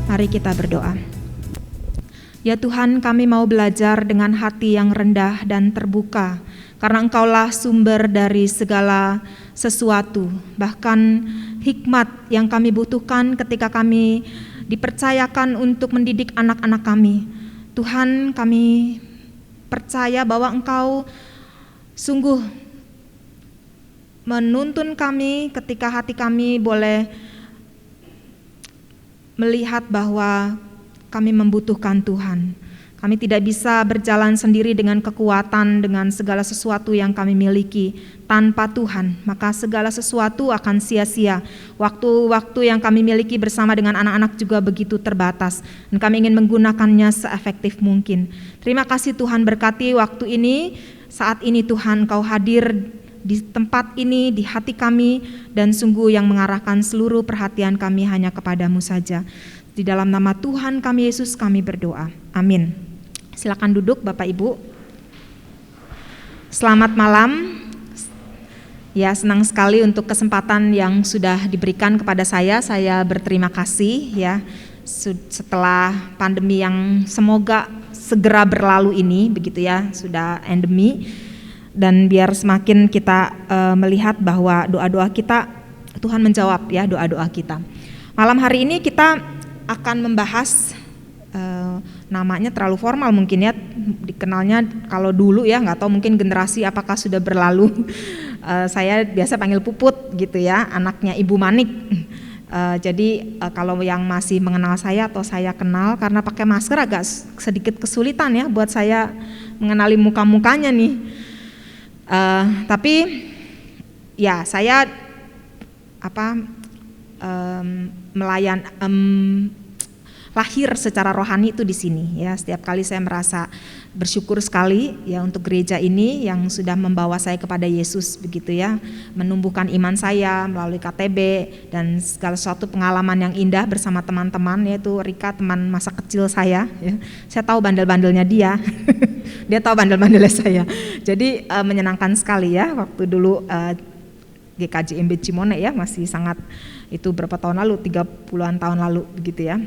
Mari kita berdoa. Ya Tuhan, kami mau belajar dengan hati yang rendah dan terbuka, karena Engkaulah sumber dari segala sesuatu, bahkan hikmat yang kami butuhkan ketika kami dipercayakan untuk mendidik anak-anak kami. Tuhan, kami percaya bahwa Engkau sungguh menuntun kami ketika hati kami boleh melihat bahwa kami membutuhkan Tuhan. Kami tidak bisa berjalan sendiri dengan kekuatan, dengan segala sesuatu yang kami miliki tanpa Tuhan. Maka segala sesuatu akan sia-sia. Waktu-waktu yang kami miliki bersama dengan anak-anak juga begitu terbatas. Dan kami ingin menggunakannya seefektif mungkin. Terima kasih Tuhan, berkati waktu ini. Saat ini Tuhan, Engkau hadir di tempat ini, di hati kami, dan sungguh yang mengarahkan seluruh perhatian kami hanya kepadamu saja. Di dalam nama Tuhan kami Yesus kami berdoa. Amin. Silakan duduk Bapak Ibu. Selamat malam. Ya, senang sekali untuk kesempatan yang sudah diberikan kepada saya. Saya berterima kasih ya. Setelah pandemi yang semoga segera berlalu ini, begitu ya, sudah endemi. Dan biar semakin kita melihat bahwa doa-doa kita, Tuhan menjawab ya doa-doa kita. Malam hari ini kita akan membahas namanya terlalu formal mungkin ya, dikenalnya kalau dulu ya, nggak tahu mungkin generasi apakah sudah berlalu. Saya biasa panggil Puput gitu ya, anaknya Ibu Manik. Jadi kalau yang masih mengenal saya atau saya kenal, karena pakai masker agak sedikit kesulitan ya buat saya mengenali muka-mukanya nih. Tapi ya saya lahir secara rohani itu di sini ya. Setiap kali saya merasa bersyukur sekali ya untuk gereja ini yang sudah membawa saya kepada Yesus begitu ya, menumbuhkan iman saya melalui KTB dan segala sesuatu pengalaman yang indah bersama teman-teman, yaitu Rika teman masa kecil saya ya. Saya tahu bandel-bandelnya dia. Dia tahu bandel-bandelnya saya. Jadi menyenangkan sekali ya waktu dulu GKJMB Cimone ya, masih sangat, itu berapa tahun lalu, 30-an tahun lalu begitu ya.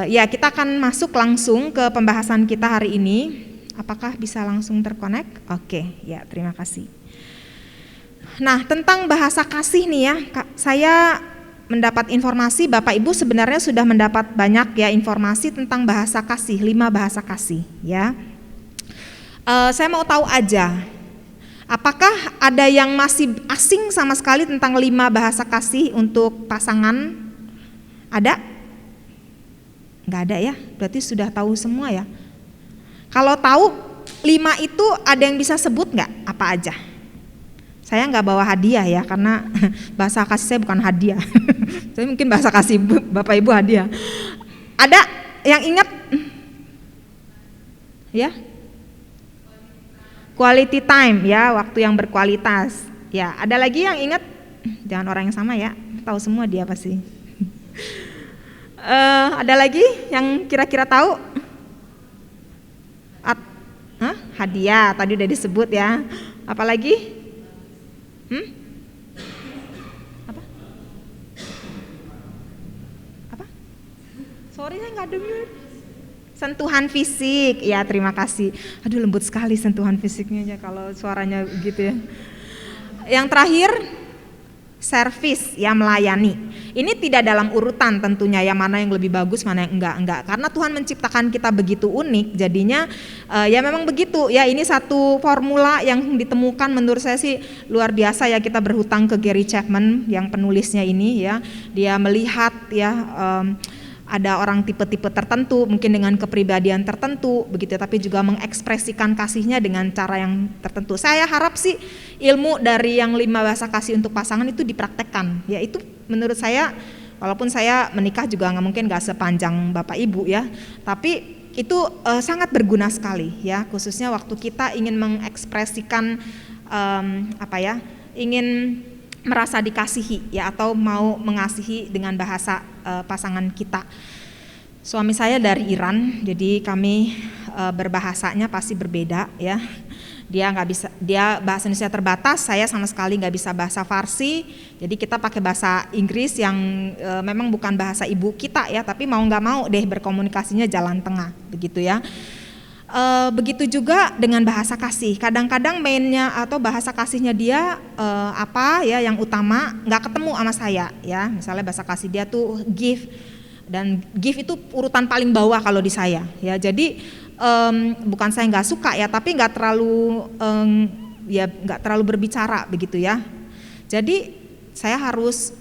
Ya kita akan masuk langsung ke pembahasan kita hari ini. Apakah bisa langsung terkonek? Oke, ya terima kasih. Nah tentang bahasa kasih nih ya, saya mendapat informasi Bapak Ibu sebenarnya sudah mendapat banyak ya informasi tentang bahasa kasih, 5 bahasa kasih ya. Saya mau tahu aja, apakah ada yang masih asing sama sekali tentang 5 bahasa kasih untuk pasangan? Ada? Enggak ada ya, berarti sudah tahu semua ya. Kalau tahu 5 itu ada yang bisa sebut enggak? Apa aja? Saya enggak bawa hadiah ya, karena bahasa kasih saya bukan hadiah. Tapi mungkin bahasa kasih Bapak Ibu hadiah. Ada yang ingat? Ya? Quality time ya, waktu yang berkualitas. Ya, ada lagi yang ingat? Jangan orang yang sama ya, tahu semua dia pasti. Ada lagi yang kira-kira tahu? Hadiah tadi udah disebut ya. Apa lagi? Apa? Sorry saya nggak dengar. Sentuhan fisik, ya terima kasih. Aduh lembut sekali sentuhan fisiknya ya kalau suaranya begitu ya. Yang terakhir, servis ya, melayani. Ini tidak dalam urutan tentunya ya, mana yang lebih bagus, mana yang enggak. Karena Tuhan menciptakan kita begitu unik, jadinya ya memang begitu ya. Ini satu formula yang ditemukan menurut saya sih luar biasa ya. Kita berhutang ke Gary Chapman yang penulisnya ini ya. Dia melihat ya ada orang tipe-tipe tertentu, mungkin dengan kepribadian tertentu, begitu, tapi juga mengekspresikan kasihnya dengan cara yang tertentu. Saya harap sih ilmu dari yang 5 bahasa kasih untuk pasangan itu dipraktekkan. Ya itu menurut saya, walaupun saya menikah juga mungkin nggak sepanjang Bapak Ibu ya, tapi itu sangat berguna sekali ya, khususnya waktu kita ingin mengekspresikan ingin merasa dikasihi ya, atau mau mengasihi dengan bahasa pasangan kita. Suami saya dari Iran, jadi kami berbahasanya pasti berbeda ya. Dia bahasa Indonesia terbatas, saya sama sekali nggak bisa bahasa Farsi, jadi kita pakai bahasa Inggris yang memang bukan bahasa ibu kita ya, tapi mau nggak mau deh berkomunikasinya jalan tengah begitu ya. Begitu juga dengan bahasa kasih, kadang-kadang mainnya atau bahasa kasihnya dia apa ya yang utama nggak ketemu sama saya ya, misalnya bahasa kasih dia tuh give, dan give itu urutan paling bawah kalau di saya ya, jadi bukan saya nggak suka ya, tapi nggak terlalu berbicara begitu ya. Jadi saya harus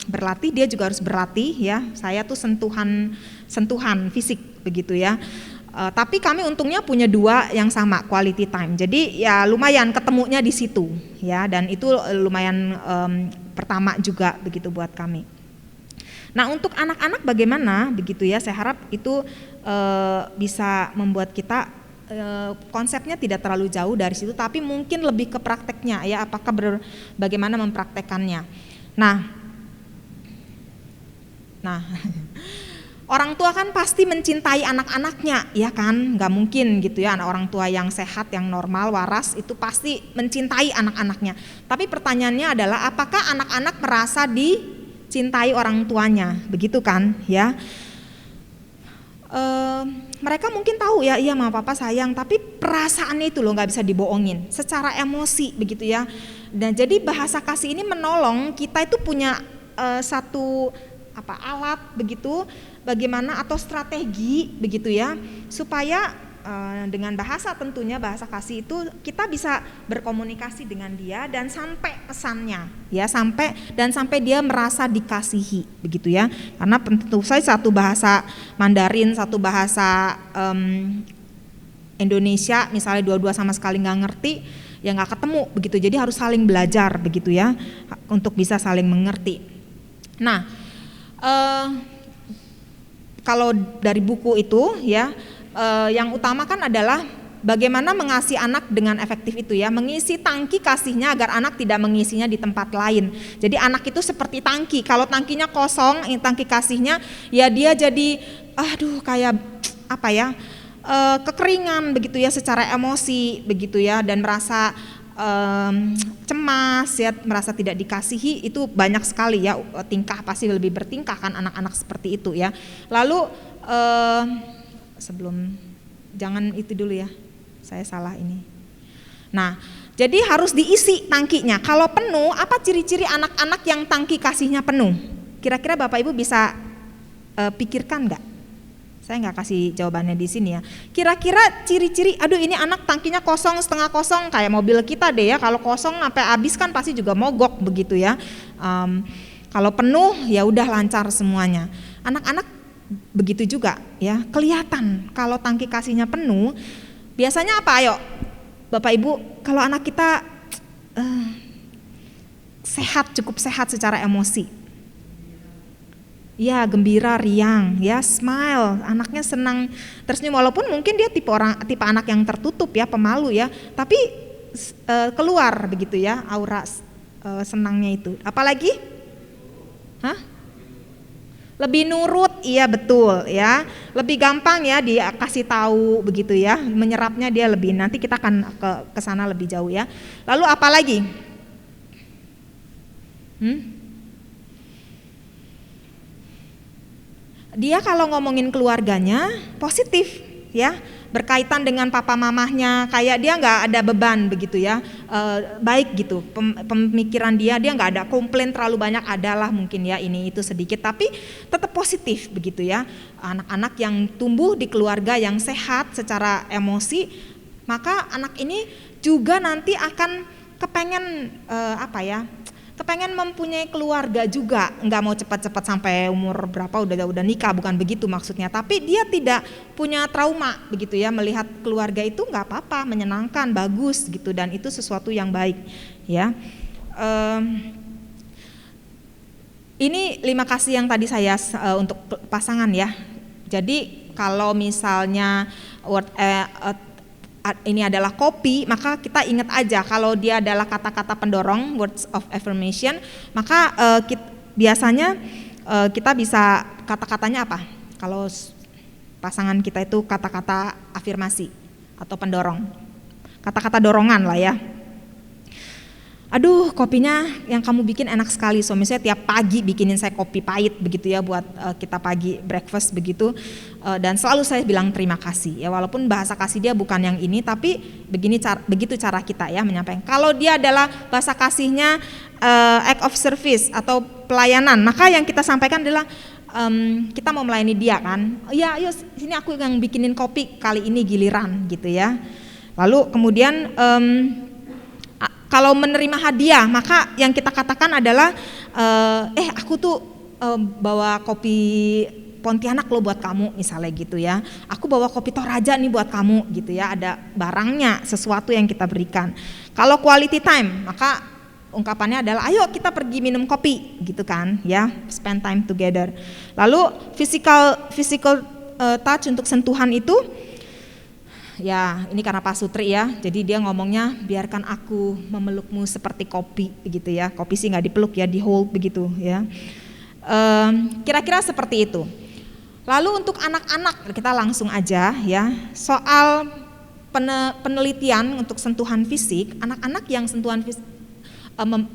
berlatih, dia juga harus berlatih ya. Saya tuh sentuhan fisik begitu ya. Tapi kami untungnya punya dua yang sama, quality time. Jadi ya lumayan ketemunya di situ ya, dan itu lumayan pertama juga begitu buat kami. Nah, untuk anak-anak bagaimana begitu ya, saya harap itu bisa membuat kita konsepnya tidak terlalu jauh dari situ, tapi mungkin lebih ke prakteknya ya, apakah bagaimana mempraktekannya. Nah orang tua kan pasti mencintai anak-anaknya ya kan, nggak mungkin gitu ya, orang tua yang sehat, yang normal, waras itu pasti mencintai anak-anaknya. Tapi pertanyaannya adalah apakah anak-anak merasa dicintai orang tuanya, begitu kan ya? Mereka mungkin tahu ya, iya mama papa sayang, tapi perasaannya itu loh nggak bisa dibohongin, secara emosi begitu ya. Dan jadi bahasa kasih ini menolong kita itu punya satu alat begitu, bagaimana atau strategi begitu ya, supaya dengan bahasa, tentunya bahasa kasih itu kita bisa berkomunikasi dengan dia dan sampai pesannya ya, sampai dia merasa dikasihi begitu ya. Karena tentu saja satu bahasa Mandarin, satu bahasa Indonesia misalnya dua-dua sama sekali nggak ngerti ya, nggak ketemu begitu. Jadi harus saling belajar begitu ya, untuk bisa saling mengerti. Nah kalau dari buku itu ya, yang utama kan adalah bagaimana mengasihi anak dengan efektif itu ya, mengisi tangki kasihnya agar anak tidak mengisinya di tempat lain. Jadi anak itu seperti tangki, kalau tangkinya kosong, tangki kasihnya ya dia jadi kayak apa ya, kekeringan begitu ya secara emosi begitu ya, dan merasa cemas ya, merasa tidak dikasihi. Itu banyak sekali ya tingkah, pasti lebih bertingkah kan anak-anak seperti itu ya. Lalu jangan itu dulu ya, saya salah ini. Nah, jadi harus diisi tangkinya. Kalau penuh, apa ciri-ciri anak-anak yang tangki kasihnya penuh? Kira-kira Bapak Ibu bisa pikirkan nggak? Saya nggak kasih jawabannya di sini ya. Kira-kira ciri-ciri, ini anak tangkinya kosong, setengah kosong, kayak mobil kita deh ya. Kalau kosong sampai habis kan pasti juga mogok begitu ya. Kalau penuh ya udah lancar semuanya. Anak-anak begitu juga ya, kelihatan kalau tangki kasihnya penuh. Biasanya apa? Ayo Bapak Ibu, kalau anak kita cukup sehat secara emosi ya, gembira, riang ya, smile, anaknya senang tersenyum, walaupun mungkin dia tipe anak yang tertutup ya, pemalu ya, tapi keluar begitu ya aura senangnya itu. Apalagi lebih nurut, iya betul ya, lebih gampang ya dia kasih tahu begitu ya, menyerapnya dia lebih. Nanti kita akan ke sana lebih jauh ya. Lalu apa lagi? Dia kalau ngomongin keluarganya positif ya, berkaitan dengan papa mamahnya, kayak dia nggak ada beban begitu ya, baik gitu pemikiran dia nggak ada komplain terlalu banyak, adalah mungkin ya ini itu sedikit, tapi tetap positif begitu ya. Anak-anak yang tumbuh di keluarga yang sehat secara emosi, maka anak ini juga nanti akan kepengen kepengen mempunyai keluarga juga, nggak mau cepat-cepat sampai umur berapa udah nikah, bukan begitu maksudnya, tapi dia tidak punya trauma begitu ya, melihat keluarga itu nggak apa-apa, menyenangkan, bagus gitu, dan itu sesuatu yang baik ya. Ini 5 kasih yang tadi saya untuk pasangan ya. Jadi kalau misalnya ini adalah kopi, maka kita ingat aja kalau dia adalah kata-kata pendorong, words of affirmation, maka biasanya kita bisa kata-katanya apa? Kalau pasangan kita itu kata-kata afirmasi atau pendorong, kata-kata dorongan lah ya. Aduh, kopinya yang kamu bikin enak sekali. So misalnya tiap pagi bikinin saya kopi pahit begitu ya buat kita pagi breakfast begitu. Dan selalu saya bilang terima kasih. Ya walaupun bahasa kasih dia bukan yang ini, tapi begitu cara kita ya menyampaikan. Kalau dia adalah bahasa kasihnya act of service atau pelayanan, maka yang kita sampaikan adalah kita mau melayani dia kan. Ya, ayo sini aku yang bikinin kopi kali ini giliran gitu ya. Lalu kemudian kalau menerima hadiah, maka yang kita katakan adalah, aku tuh bawa kopi Pontianak lo buat kamu misalnya gitu ya. Aku bawa kopi Toraja nih buat kamu gitu ya. Ada barangnya, sesuatu yang kita berikan. Kalau quality time, maka ungkapannya adalah, ayo kita pergi minum kopi gitu kan ya, spend time together. Lalu physical touch untuk sentuhan itu, ya ini karena Pak Sutri ya, jadi dia ngomongnya biarkan aku memelukmu seperti kopi begitu ya. Kopi sih nggak dipeluk ya, di hold begitu ya. Kira-kira seperti itu. Lalu untuk anak-anak kita langsung aja ya, soal penelitian untuk sentuhan fisik, anak-anak yang sentuhan fisik,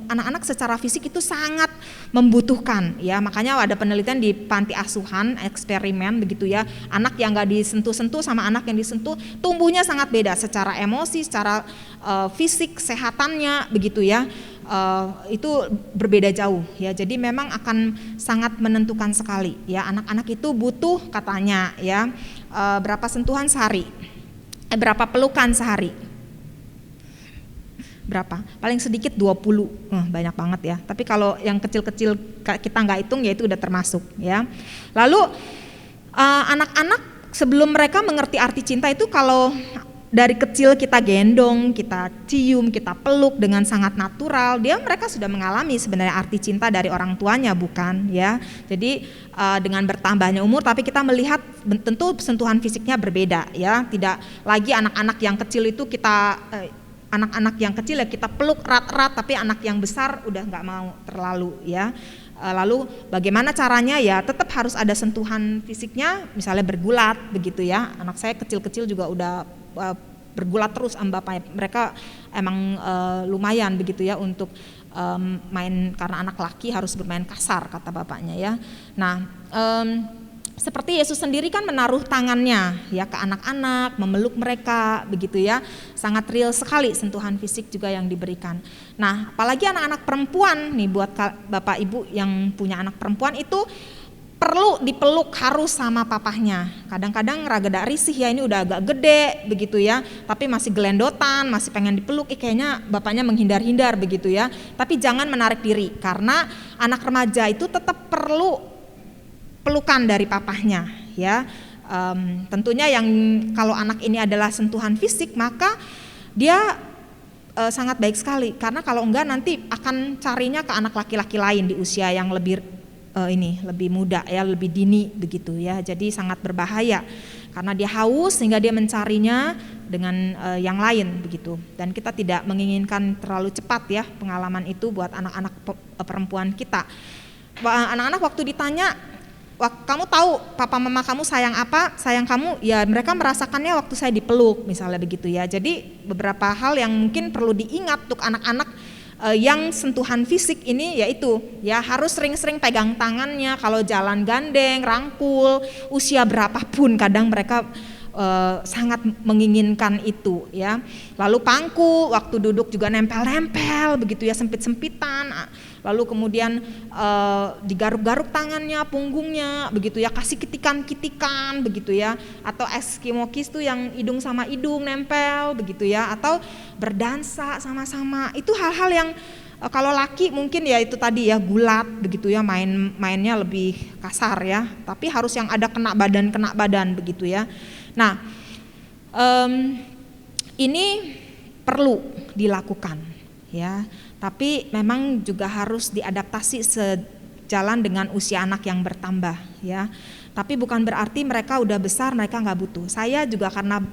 anak-anak secara fisik itu sangat membutuhkan ya, makanya ada penelitian di panti asuhan eksperimen begitu ya, anak yang nggak disentuh-sentuh sama anak yang disentuh tumbuhnya sangat beda secara emosi, secara fisik, kesehatannya begitu ya, itu berbeda jauh ya, jadi memang akan sangat menentukan sekali ya, anak-anak itu butuh katanya ya berapa sentuhan sehari, berapa pelukan sehari. Berapa? Paling sedikit 20, banyak banget ya. Tapi kalau yang kecil-kecil kita nggak hitung ya itu udah termasuk ya. Lalu anak-anak sebelum mereka mengerti arti cinta itu, kalau dari kecil kita gendong, kita cium, kita peluk dengan sangat natural, mereka sudah mengalami sebenarnya arti cinta dari orang tuanya bukan ya. Jadi dengan bertambahnya umur, tapi kita melihat tentu sentuhan fisiknya berbeda ya. Tidak lagi anak-anak yang kecil itu anak-anak yang kecil ya kita peluk erat-erat, tapi anak yang besar udah nggak mau terlalu ya. Lalu bagaimana caranya ya, tetap harus ada sentuhan fisiknya, misalnya bergulat begitu ya. Anak saya kecil-kecil juga udah bergulat terus sama bapaknya. Mereka emang lumayan begitu ya untuk main, karena anak laki harus bermain kasar kata bapaknya ya. Nah seperti Yesus sendiri kan menaruh tangannya ya ke anak-anak, memeluk mereka begitu ya, sangat real sekali sentuhan fisik juga yang diberikan. Nah apalagi anak-anak perempuan nih, buat bapak ibu yang punya anak perempuan itu perlu dipeluk harus sama papahnya. Kadang-kadang rada risih ya, ini udah agak gede begitu ya, tapi masih gelendotan, masih pengen dipeluk, kayaknya bapaknya menghindar-hindar begitu ya. Tapi jangan menarik diri, karena anak remaja itu tetap perlu pelukan dari papahnya ya. Tentunya yang kalau anak ini adalah sentuhan fisik, maka dia sangat baik sekali, karena kalau enggak nanti akan carinya ke anak laki-laki lain di usia yang lebih lebih muda ya, lebih dini begitu ya. Jadi sangat berbahaya karena dia haus sehingga dia mencarinya dengan yang lain begitu. Dan kita tidak menginginkan terlalu cepat ya pengalaman itu buat anak-anak perempuan kita. Anak-anak waktu ditanya, kamu tahu papa mama kamu sayang apa, sayang kamu, ya mereka merasakannya waktu saya dipeluk misalnya begitu ya. Jadi beberapa hal yang mungkin perlu diingat untuk anak-anak yang sentuhan fisik ini, yaitu ya harus sering-sering pegang tangannya, kalau jalan gandeng, rangkul, usia berapapun kadang mereka sangat menginginkan itu ya. Lalu pangku, waktu duduk juga nempel-nempel begitu ya, sempit-sempitan. Lalu kemudian digaruk-garuk tangannya, punggungnya begitu ya, kasih kitikan-kitikan begitu ya. Atau Eskimokis tuh yang hidung sama hidung nempel begitu ya, atau berdansa sama-sama. Itu hal-hal yang kalau laki mungkin ya itu tadi ya, gulat begitu ya, mainnya lebih kasar ya. Tapi harus yang ada kena badan begitu ya. Nah ini perlu dilakukan ya, tapi memang juga harus diadaptasi sejalan dengan usia anak yang bertambah ya. Tapi bukan berarti mereka udah besar mereka nggak butuh. Saya juga karena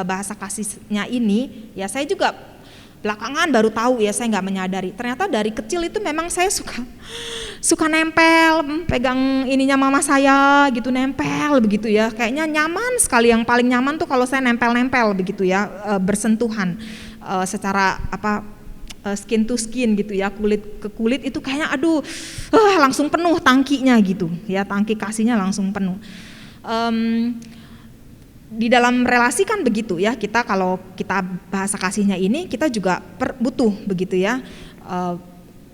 bahasa kasihnya ini ya, saya juga Belakangan baru tahu ya, saya nggak menyadari. Ternyata dari kecil itu memang saya suka nempel, pegang ininya mama saya gitu, nempel begitu ya. Kayaknya nyaman sekali, yang paling nyaman tuh kalau saya nempel-nempel begitu ya, bersentuhan secara skin to skin gitu ya, kulit ke kulit itu kayaknya langsung penuh tangkinya gitu ya, tangki kasihnya langsung penuh. Di dalam relasi kan begitu ya, kita kalau kita bahasa kasihnya ini kita juga butuh begitu ya.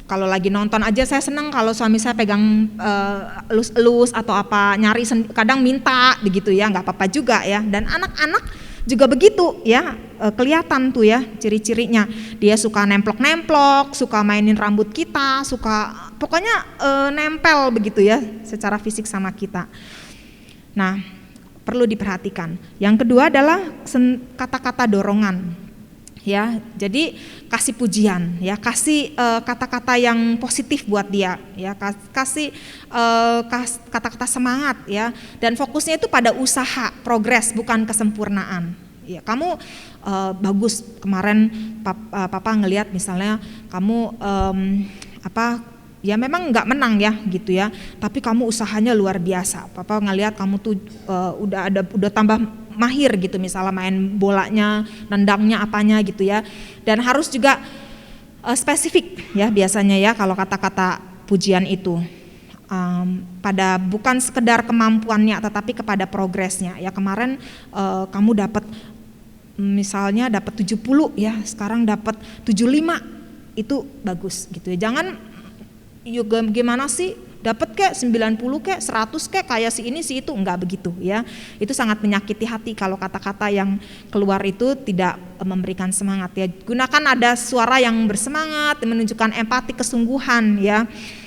Kalau lagi nonton aja saya senang kalau suami saya pegang elus-elus atau apa, nyari kadang minta begitu ya, nggak apa-apa juga ya. Dan anak-anak juga begitu ya, kelihatan tuh ya ciri-cirinya. Dia suka nemplok-nemplok, suka mainin rambut kita, suka pokoknya nempel begitu ya secara fisik sama kita. Nah, perlu diperhatikan. Yang kedua adalah kata-kata dorongan. Ya, jadi kasih pujian, ya, kasih kata-kata yang positif buat dia, ya, kasih kata-kata semangat, ya, dan fokusnya itu pada usaha, progres, bukan kesempurnaan. Ya, kamu bagus kemarin, papa ngelihat misalnya kamu ya memang nggak menang ya gitu ya, tapi kamu usahanya luar biasa. Papa ngelihat kamu tuh udah tambah mahir gitu, misalnya main bolanya, nendangnya, apanya gitu ya. Dan harus juga spesifik ya biasanya ya kalau kata-kata pujian itu. Pada bukan sekedar kemampuannya tetapi kepada progresnya. Ya kemarin kamu dapat misalnya dapat 70 ya, sekarang dapat 75, itu bagus gitu ya. Jangan gimana sih, dapat kek 90 kek 100 kek kayak si ini si itu, enggak begitu ya. Itu sangat menyakiti hati kalau kata-kata yang keluar itu tidak memberikan semangat ya. Gunakan ada suara yang bersemangat, menunjukkan empati, kesungguhan ya.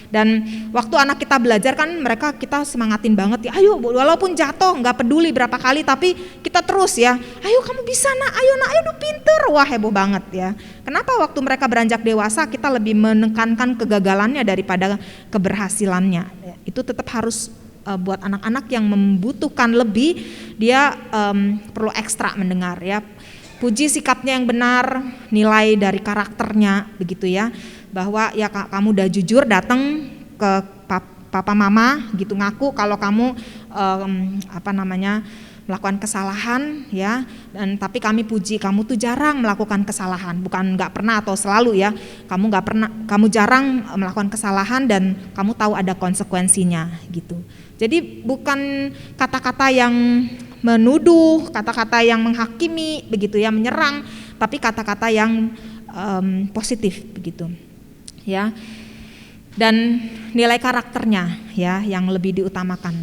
Dan waktu anak kita belajar kan kita semangatin banget ya, ayo walaupun jatuh nggak peduli berapa kali tapi kita terus ya, ayo kamu bisa nak, ayo pinter, wah heboh banget ya. Kenapa waktu mereka beranjak dewasa kita lebih menekankan kegagalannya daripada keberhasilannya? Itu tetap harus buat anak-anak yang membutuhkan lebih, dia perlu ekstra mendengar ya. Puji sikapnya yang benar, nilai dari karakternya begitu ya. Bahwa ya kamu udah jujur datang ke papa mama gitu, ngaku kalau kamu melakukan kesalahan ya, dan tapi kami puji kamu tuh jarang melakukan kesalahan, bukan nggak pernah atau selalu ya, kamu jarang melakukan kesalahan dan kamu tahu ada konsekuensinya gitu. Jadi bukan kata-kata yang menuduh, kata-kata yang menghakimi begitu ya, menyerang, tapi kata-kata yang positif begitu ya. Dan nilai karakternya ya yang lebih diutamakan.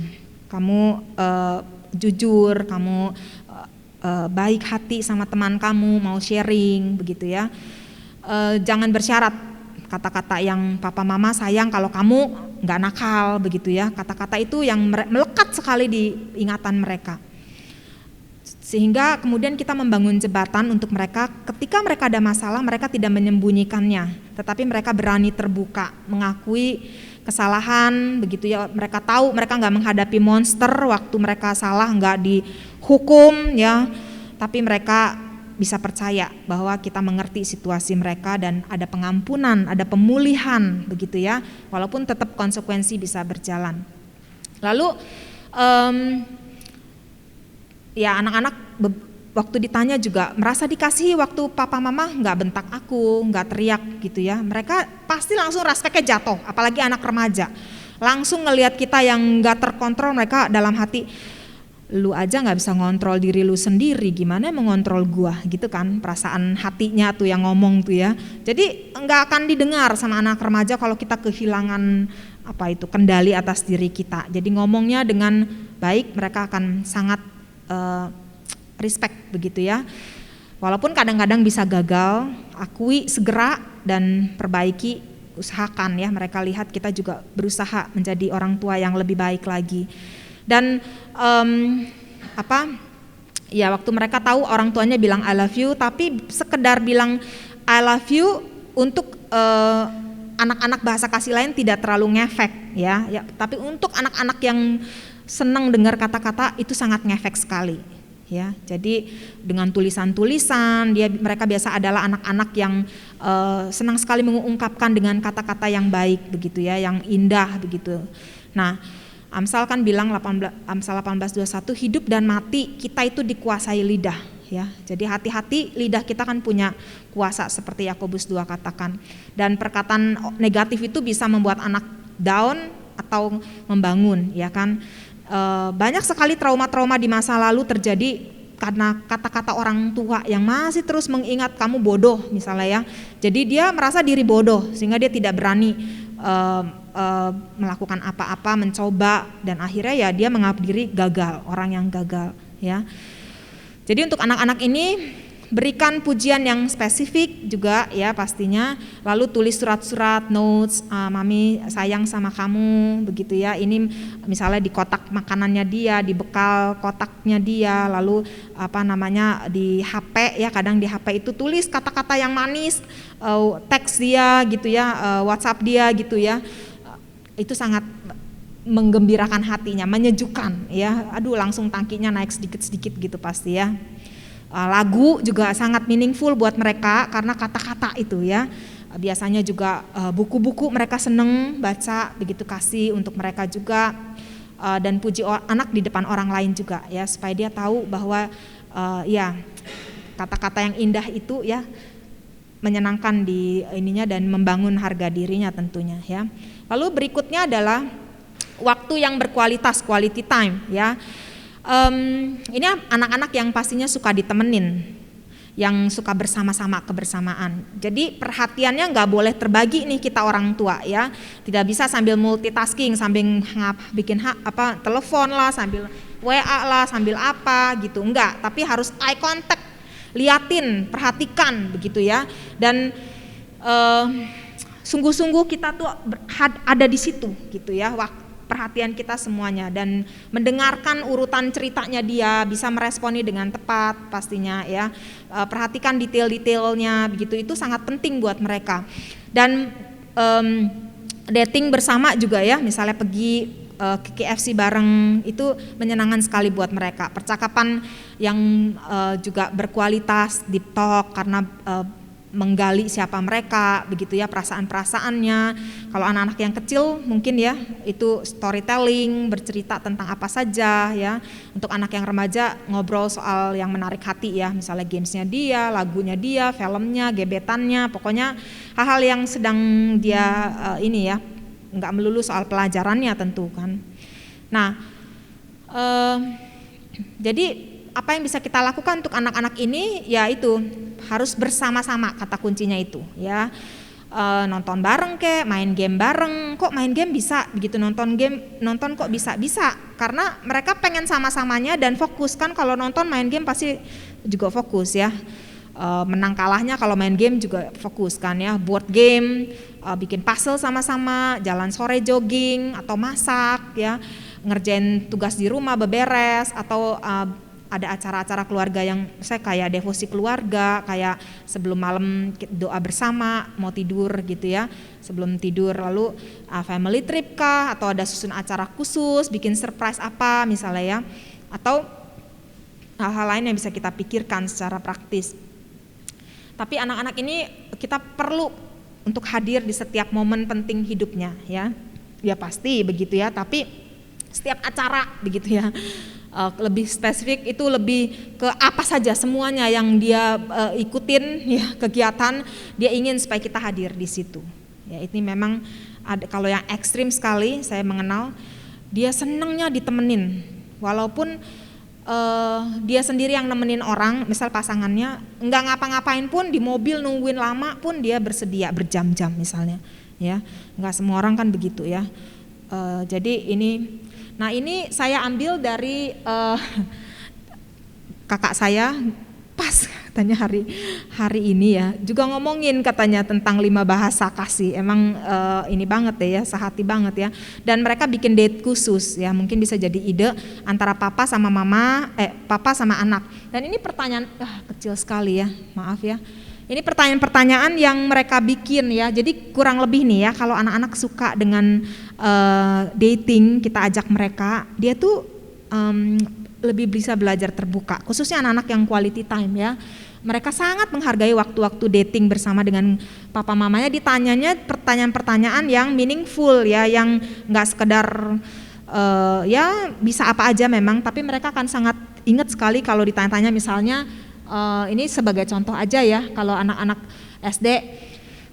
Kamu jujur, kamu baik hati sama teman kamu, mau sharing begitu ya. Jangan bersyarat kata-kata yang papa mama sayang kalau kamu nggak nakal begitu ya. Kata-kata itu yang melekat sekali di ingatan mereka. Sehingga kemudian kita membangun jembatan untuk mereka, ketika mereka ada masalah mereka tidak menyembunyikannya, tetapi mereka berani terbuka, mengakui kesalahan begitu ya. Mereka tahu mereka nggak menghadapi monster waktu mereka salah, nggak dihukum ya, tapi mereka bisa percaya bahwa kita mengerti situasi mereka dan ada pengampunan, ada pemulihan begitu ya, walaupun tetap konsekuensi bisa berjalan. Lalu ya anak-anak waktu ditanya juga merasa dikasihi waktu papa mama nggak bentak aku, nggak teriak gitu ya. Mereka pasti langsung raspeknya jatuh, apalagi anak remaja. Langsung ngelihat kita yang nggak terkontrol, mereka dalam hati, lu aja nggak bisa ngontrol diri lu sendiri, gimana mengontrol gua gitu kan, perasaan hatinya tuh yang ngomong tuh ya. Jadi nggak akan didengar sama anak remaja kalau kita kehilangan kendali atas diri kita. Jadi ngomongnya dengan baik, mereka akan sangat respect begitu ya. Walaupun kadang-kadang bisa gagal, akui segera dan perbaiki, usahakan ya. Mereka lihat kita juga berusaha menjadi orang tua yang lebih baik lagi. Dan ya waktu mereka tahu orang tuanya bilang I love you, tapi sekedar bilang I love you untuk anak-anak bahasa kasih lain tidak terlalu ngefek ya. Tapi untuk anak-anak yang senang dengar kata-kata itu sangat ngefek sekali ya. Jadi dengan tulisan-tulisan, mereka biasa adalah anak-anak yang senang sekali mengungkapkan dengan kata-kata yang baik begitu ya, yang indah begitu. Nah, Amsal kan bilang Amsal 18:21, hidup dan mati kita itu dikuasai lidah ya. Jadi hati-hati, lidah kita kan punya kuasa seperti Yakobus 2 katakan. Dan perkataan negatif itu bisa membuat anak down atau membangun ya kan. Banyak sekali trauma-trauma di masa lalu terjadi karena kata-kata orang tua yang masih terus mengingat kamu bodoh misalnya ya. Jadi dia merasa diri bodoh sehingga dia tidak berani melakukan apa-apa, mencoba, dan akhirnya ya dia menganggap diri gagal, orang yang gagal ya. Jadi untuk anak-anak ini berikan pujian yang spesifik juga ya pastinya, lalu tulis surat-surat notes, mami sayang sama kamu begitu ya. Ini misalnya di kotak makanannya dia, di bekal kotaknya dia, lalu di HP ya, kadang di HP itu tulis kata-kata yang manis, teks dia gitu ya, WhatsApp dia gitu ya. Itu sangat menggembirakan hatinya, menyejukkan ya. Aduh, langsung tangkinya naik sedikit-sedikit gitu pasti ya. Lagu juga sangat meaningful buat mereka karena kata-kata itu ya. Biasanya juga buku-buku mereka seneng baca, begitu kasih untuk mereka juga, dan puji anak di depan orang lain juga ya, supaya dia tahu bahwa ya kata-kata yang indah itu ya menyenangkan di ininya dan membangun harga dirinya tentunya ya. Lalu berikutnya adalah waktu yang berkualitas, quality time ya. Ini anak-anak yang pastinya suka ditemenin, yang suka bersama-sama, kebersamaan. Jadi perhatiannya nggak boleh terbagi nih kita orang tua ya. Tidak bisa sambil multitasking, sambil bikin telepon lah, sambil WA lah, sambil apa gitu. Enggak, tapi harus eye contact, liatin, perhatikan begitu ya. Dan sungguh-sungguh kita tuh ada di situ gitu ya. Perhatian kita semuanya, dan mendengarkan urutan ceritanya dia, bisa meresponi dengan tepat pastinya ya. Perhatikan detail-detailnya begitu, itu sangat penting buat mereka. Dan dating bersama juga ya, misalnya pergi ke KFC bareng, itu menyenangkan sekali buat mereka. Percakapan yang juga berkualitas, deep talk, karena menggali siapa mereka begitu ya, perasaan-perasaannya. Kalau anak-anak yang kecil mungkin ya itu storytelling, bercerita tentang apa saja ya. Untuk anak yang remaja ngobrol soal yang menarik hati ya, misalnya gamesnya dia, lagunya dia, filmnya, gebetannya, pokoknya hal-hal yang sedang dia ini ya, nggak melulu soal pelajarannya tentu kan. Nah jadi apa yang bisa kita lakukan untuk anak-anak ini, yaitu harus bersama-sama, kata kuncinya itu ya. Nonton bareng kek, main game bareng. Kok main game bisa begitu, nonton kok bisa karena mereka pengen sama-samanya dan fokus kan. Kalau nonton, main game pasti juga fokus ya. Menang kalahnya kalau main game juga fokus kan ya. Board game, bikin puzzle sama-sama, jalan sore jogging atau masak ya, ngerjain tugas di rumah, beberes, atau ada acara-acara keluarga yang saya kayak devosi keluarga, kayak sebelum malam doa bersama, mau tidur gitu ya, sebelum tidur, lalu family trip kah, atau ada susun acara khusus, bikin surprise apa misalnya ya, atau hal-hal lain yang bisa kita pikirkan secara praktis. Tapi anak-anak ini kita perlu untuk hadir di setiap momen penting hidupnya ya. Ya pasti begitu ya, tapi setiap acara begitu ya. Lebih spesifik itu lebih ke apa saja semuanya yang dia ikutin ya, kegiatan dia ingin supaya kita hadir di situ. Ya ini memang ada, kalau yang ekstrim sekali saya mengenal, dia senangnya ditemenin walaupun dia sendiri yang nemenin orang, misal pasangannya nggak ngapa-ngapain pun, di mobil nungguin lama pun dia bersedia berjam-jam misalnya ya. Nggak semua orang kan begitu ya. Jadi ini, nah ini saya ambil dari kakak saya, pas katanya hari ini ya juga ngomongin katanya tentang 5 bahasa kasih. Emang ini banget ya, sehati banget ya. Dan mereka bikin date khusus ya, mungkin bisa jadi ide antara papa sama mama, papa sama anak. Dan ini pertanyaan kecil sekali ya, maaf ya. Ini pertanyaan-pertanyaan yang mereka bikin ya. Jadi kurang lebih nih ya, kalau anak-anak suka dengan dating, kita ajak mereka, dia tuh lebih bisa belajar terbuka, khususnya anak-anak yang quality time ya. Mereka sangat menghargai waktu-waktu dating bersama dengan papa mamanya, ditanyanya pertanyaan-pertanyaan yang meaningful ya, yang nggak sekedar ya bisa apa aja memang, tapi mereka akan sangat ingat sekali kalau ditanya-tanya misalnya ini sebagai contoh aja ya, kalau anak-anak SD,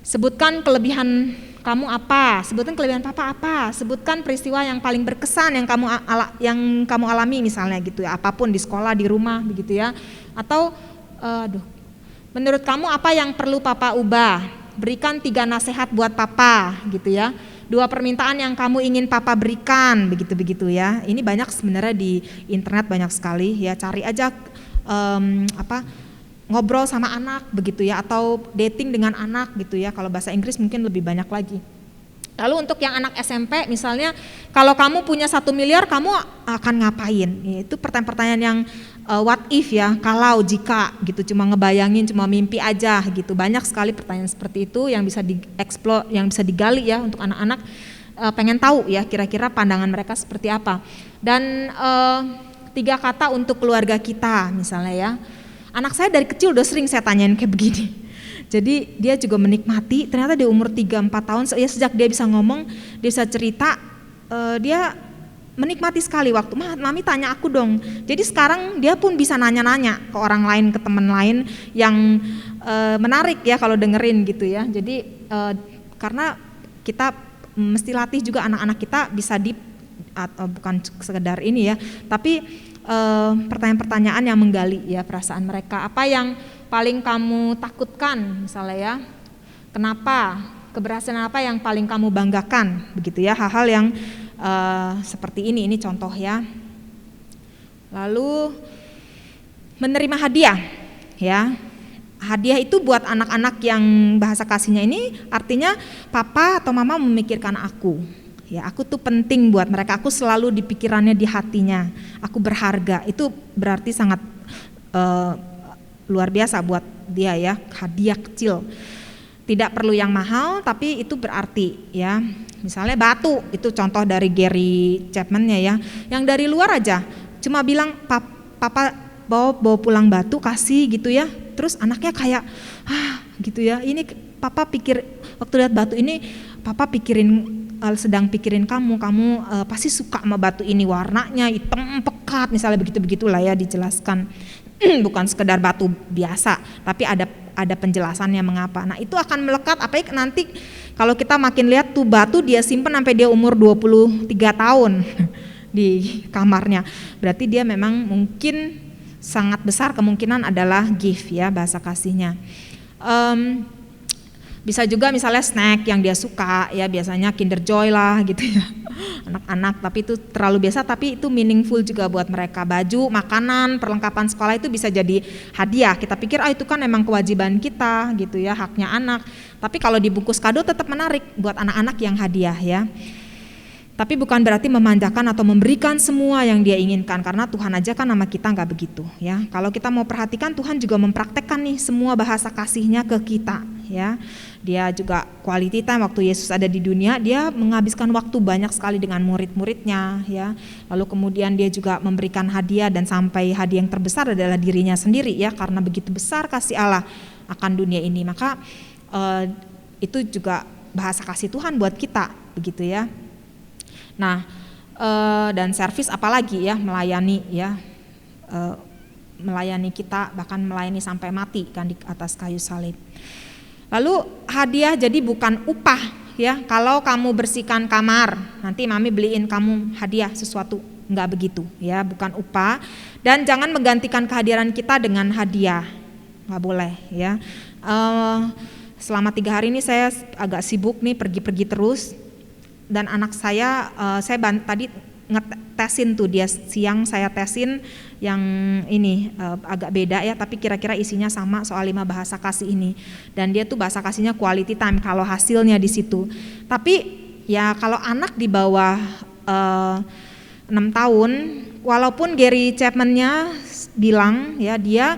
sebutkan kelebihan kamu apa, sebutkan kelebihan papa apa, sebutkan peristiwa yang paling berkesan yang kamu alami misalnya gitu ya, apapun di sekolah, di rumah begitu ya. Atau menurut kamu apa yang perlu papa ubah? Berikan 3 nasihat buat papa gitu ya. 2 permintaan yang kamu ingin papa berikan, begitu-begitu ya. Ini banyak sebenarnya di internet, banyak sekali ya, cari aja ngobrol sama anak begitu ya, atau dating dengan anak gitu ya. Kalau bahasa Inggris mungkin lebih banyak lagi. Lalu untuk yang anak SMP misalnya, kalau kamu punya 1 miliar kamu akan ngapain? Itu pertanyaan-pertanyaan yang what if ya, kalau, jika gitu, cuma ngebayangin, cuma mimpi aja gitu. Banyak sekali pertanyaan seperti itu yang bisa dieksplor, yang bisa digali ya untuk anak-anak pengen tahu ya kira-kira pandangan mereka seperti apa. Dan 3 kata untuk keluarga kita misalnya ya. Anak saya dari kecil udah sering saya tanyain kayak begini. Jadi dia juga menikmati, ternyata di umur 3-4 tahun ya, sejak dia bisa ngomong, dia bisa cerita, dia menikmati sekali waktu, mami tanya aku dong. Jadi sekarang dia pun bisa nanya-nanya ke orang lain, ke teman lain yang menarik ya kalau dengerin gitu ya. Jadi karena kita mesti latih juga anak-anak kita bisa deep, atau bukan sekedar ini ya, tapi pertanyaan-pertanyaan yang menggali ya perasaan mereka. Apa yang paling kamu takutkan misalnya ya, kenapa, keberhasilan apa yang paling kamu banggakan begitu ya, hal-hal yang seperti ini contoh ya. Lalu menerima hadiah ya. Hadiah itu buat anak-anak yang bahasa kasihnya ini artinya papa atau mama memikirkan aku. Ya, aku tuh penting buat mereka, aku selalu di pikirannya, di hatinya, aku berharga. Itu berarti sangat luar biasa buat dia ya, hadiah kecil. Tidak perlu yang mahal, tapi itu berarti ya. Misalnya batu, itu contoh dari Gary Chapman-nya ya. Yang dari luar aja, cuma bilang papa bawa pulang batu, kasih gitu ya. Terus anaknya kayak gitu ya. Ini papa pikir, waktu lihat batu ini papa sedang pikirin kamu pasti suka sama batu ini, warnanya hitam pekat misalnya, begitu-begitulah ya dijelaskan. Bukan sekedar batu biasa, tapi ada penjelasannya mengapa. Nah itu akan melekat, apalagi nanti kalau kita makin lihat tuh batu dia simpen sampai dia umur 23 tahun di kamarnya. Berarti dia memang mungkin sangat besar kemungkinan adalah gift ya, bahasa kasihnya. Bisa juga misalnya snack yang dia suka ya, biasanya Kinder Joy lah gitu ya, anak-anak, tapi itu terlalu biasa, tapi itu meaningful juga buat mereka. Baju, makanan, perlengkapan sekolah itu bisa jadi hadiah. Kita pikir itu kan memang kewajiban kita gitu ya, haknya anak, tapi kalau dibungkus kado tetap menarik buat anak-anak yang hadiah ya. Tapi bukan berarti memanjakan atau memberikan semua yang dia inginkan, karena Tuhan aja kan sama kita nggak begitu ya. Kalau kita mau perhatikan, Tuhan juga mempraktekkan nih semua bahasa kasihnya ke kita ya. Dia juga quality time waktu Yesus ada di dunia, dia menghabiskan waktu banyak sekali dengan murid-muridnya ya. Lalu kemudian dia juga memberikan hadiah, dan sampai hadiah yang terbesar adalah dirinya sendiri ya, karena begitu besar kasih Allah akan dunia ini. Maka itu juga bahasa kasih Tuhan buat kita begitu ya. Nah, dan servis apalagi ya, melayani ya, melayani kita, bahkan melayani sampai mati kan di atas kayu salib. Lalu hadiah jadi bukan upah ya. Kalau kamu bersihkan kamar, nanti mami beliin kamu hadiah sesuatu, enggak begitu ya, bukan upah. Dan jangan menggantikan kehadiran kita dengan hadiah, nggak boleh ya. Selama 3 hari ini saya agak sibuk nih, pergi-pergi terus. Dan anak saya tadi ngetesin tuh, dia siang saya tesin yang ini agak beda ya, tapi kira-kira isinya sama soal 5 bahasa kasih ini. Dan dia tuh bahasa kasihnya quality time kalau hasilnya di situ. Tapi ya kalau anak di bawah 6 tahun, walaupun Gary Chapman-nya bilang ya dia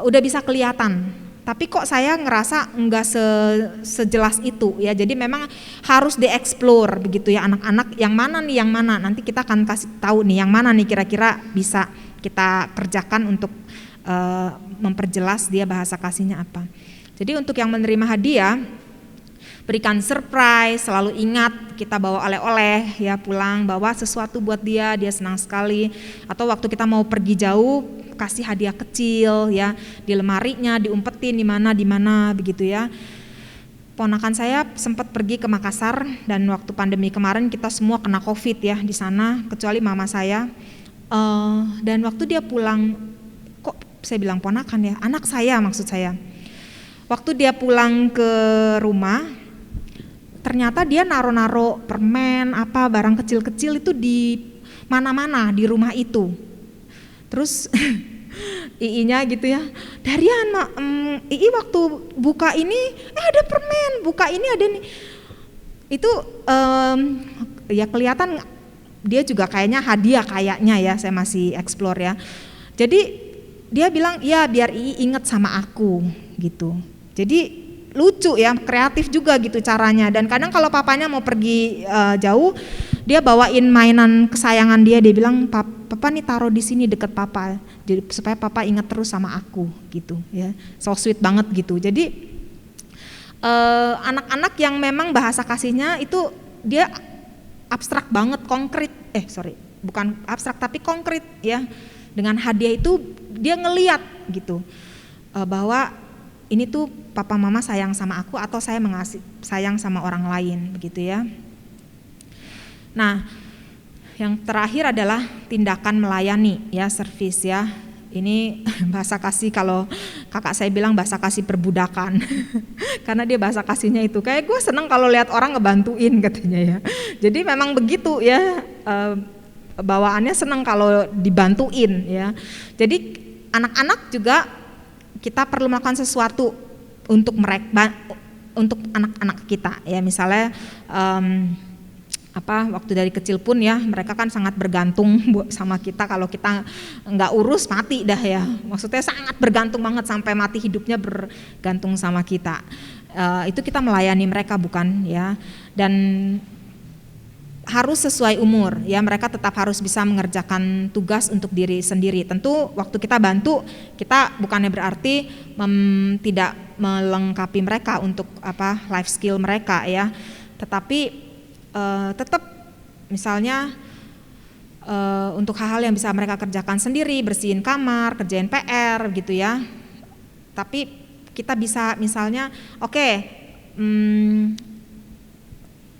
udah bisa kelihatan, tapi kok saya ngerasa enggak sejelas itu ya. Jadi memang harus dieksplor begitu ya, anak-anak yang mana nih, yang mana. Nanti kita akan kasih tahu nih yang mana nih kira-kira bisa kita kerjakan untuk memperjelas dia bahasa kasihnya apa. Jadi untuk yang menerima hadiah, berikan surprise, selalu ingat kita bawa oleh-oleh ya pulang, bawa sesuatu buat dia senang sekali. Atau waktu kita mau pergi jauh, kasih hadiah kecil ya, di lemarinya diumpetin di mana begitu ya. Ponakan saya sempat pergi ke Makassar dan waktu pandemi kemarin kita semua kena COVID ya di sana, kecuali mama saya. Dan waktu dia pulang, kok saya bilang ponakan ya, anak saya maksud saya. Waktu dia pulang ke rumah, ternyata dia naro-naro permen apa barang kecil-kecil itu di mana-mana di rumah itu. Terus Ii-nya gitu ya, Darian Ii waktu buka ini ada permen, buka ini ada nih. Itu ya kelihatan dia juga kayaknya hadiah kayaknya ya, saya masih explore ya. Jadi dia bilang ya biar Ii inget sama aku gitu. Jadi lucu ya, kreatif juga gitu caranya. Dan kadang kalau papanya mau pergi jauh, dia bawain mainan kesayangan dia bilang papa nih taruh di sini deket papa, jadi supaya papa ingat terus sama aku gitu ya. So sweet banget gitu. Jadi anak-anak yang memang bahasa kasihnya itu dia abstrak banget, konkret. Bukan abstrak tapi konkret ya. Dengan hadiah itu dia ngeliat gitu bahwa ini tuh papa mama sayang sama aku atau saya sayang sama orang lain begitu ya. Nah, yang terakhir adalah tindakan melayani ya, service ya. Ini bahasa kasih, kalau kakak saya bilang bahasa kasih perbudakan. Karena dia bahasa kasihnya itu kayak gue seneng kalau lihat orang ngebantuin katanya ya. Jadi memang begitu ya, bawaannya seneng kalau dibantuin ya. Jadi anak-anak juga kita perlu melakukan sesuatu untuk mereka, untuk anak-anak kita ya. Misalnya waktu dari kecil pun ya mereka kan sangat bergantung sama kita. Kalau kita nggak urus mati dah ya, maksudnya sangat bergantung banget sampai mati hidupnya bergantung sama kita. Itu kita melayani mereka bukan ya, dan harus sesuai umur ya, mereka tetap harus bisa mengerjakan tugas untuk diri sendiri. Tentu waktu kita bantu, kita bukannya berarti tidak melengkapi mereka untuk life skill mereka ya, tetapi tetap misalnya untuk hal-hal yang bisa mereka kerjakan sendiri, bersihin kamar, kerjain PR gitu ya. Tapi kita bisa misalnya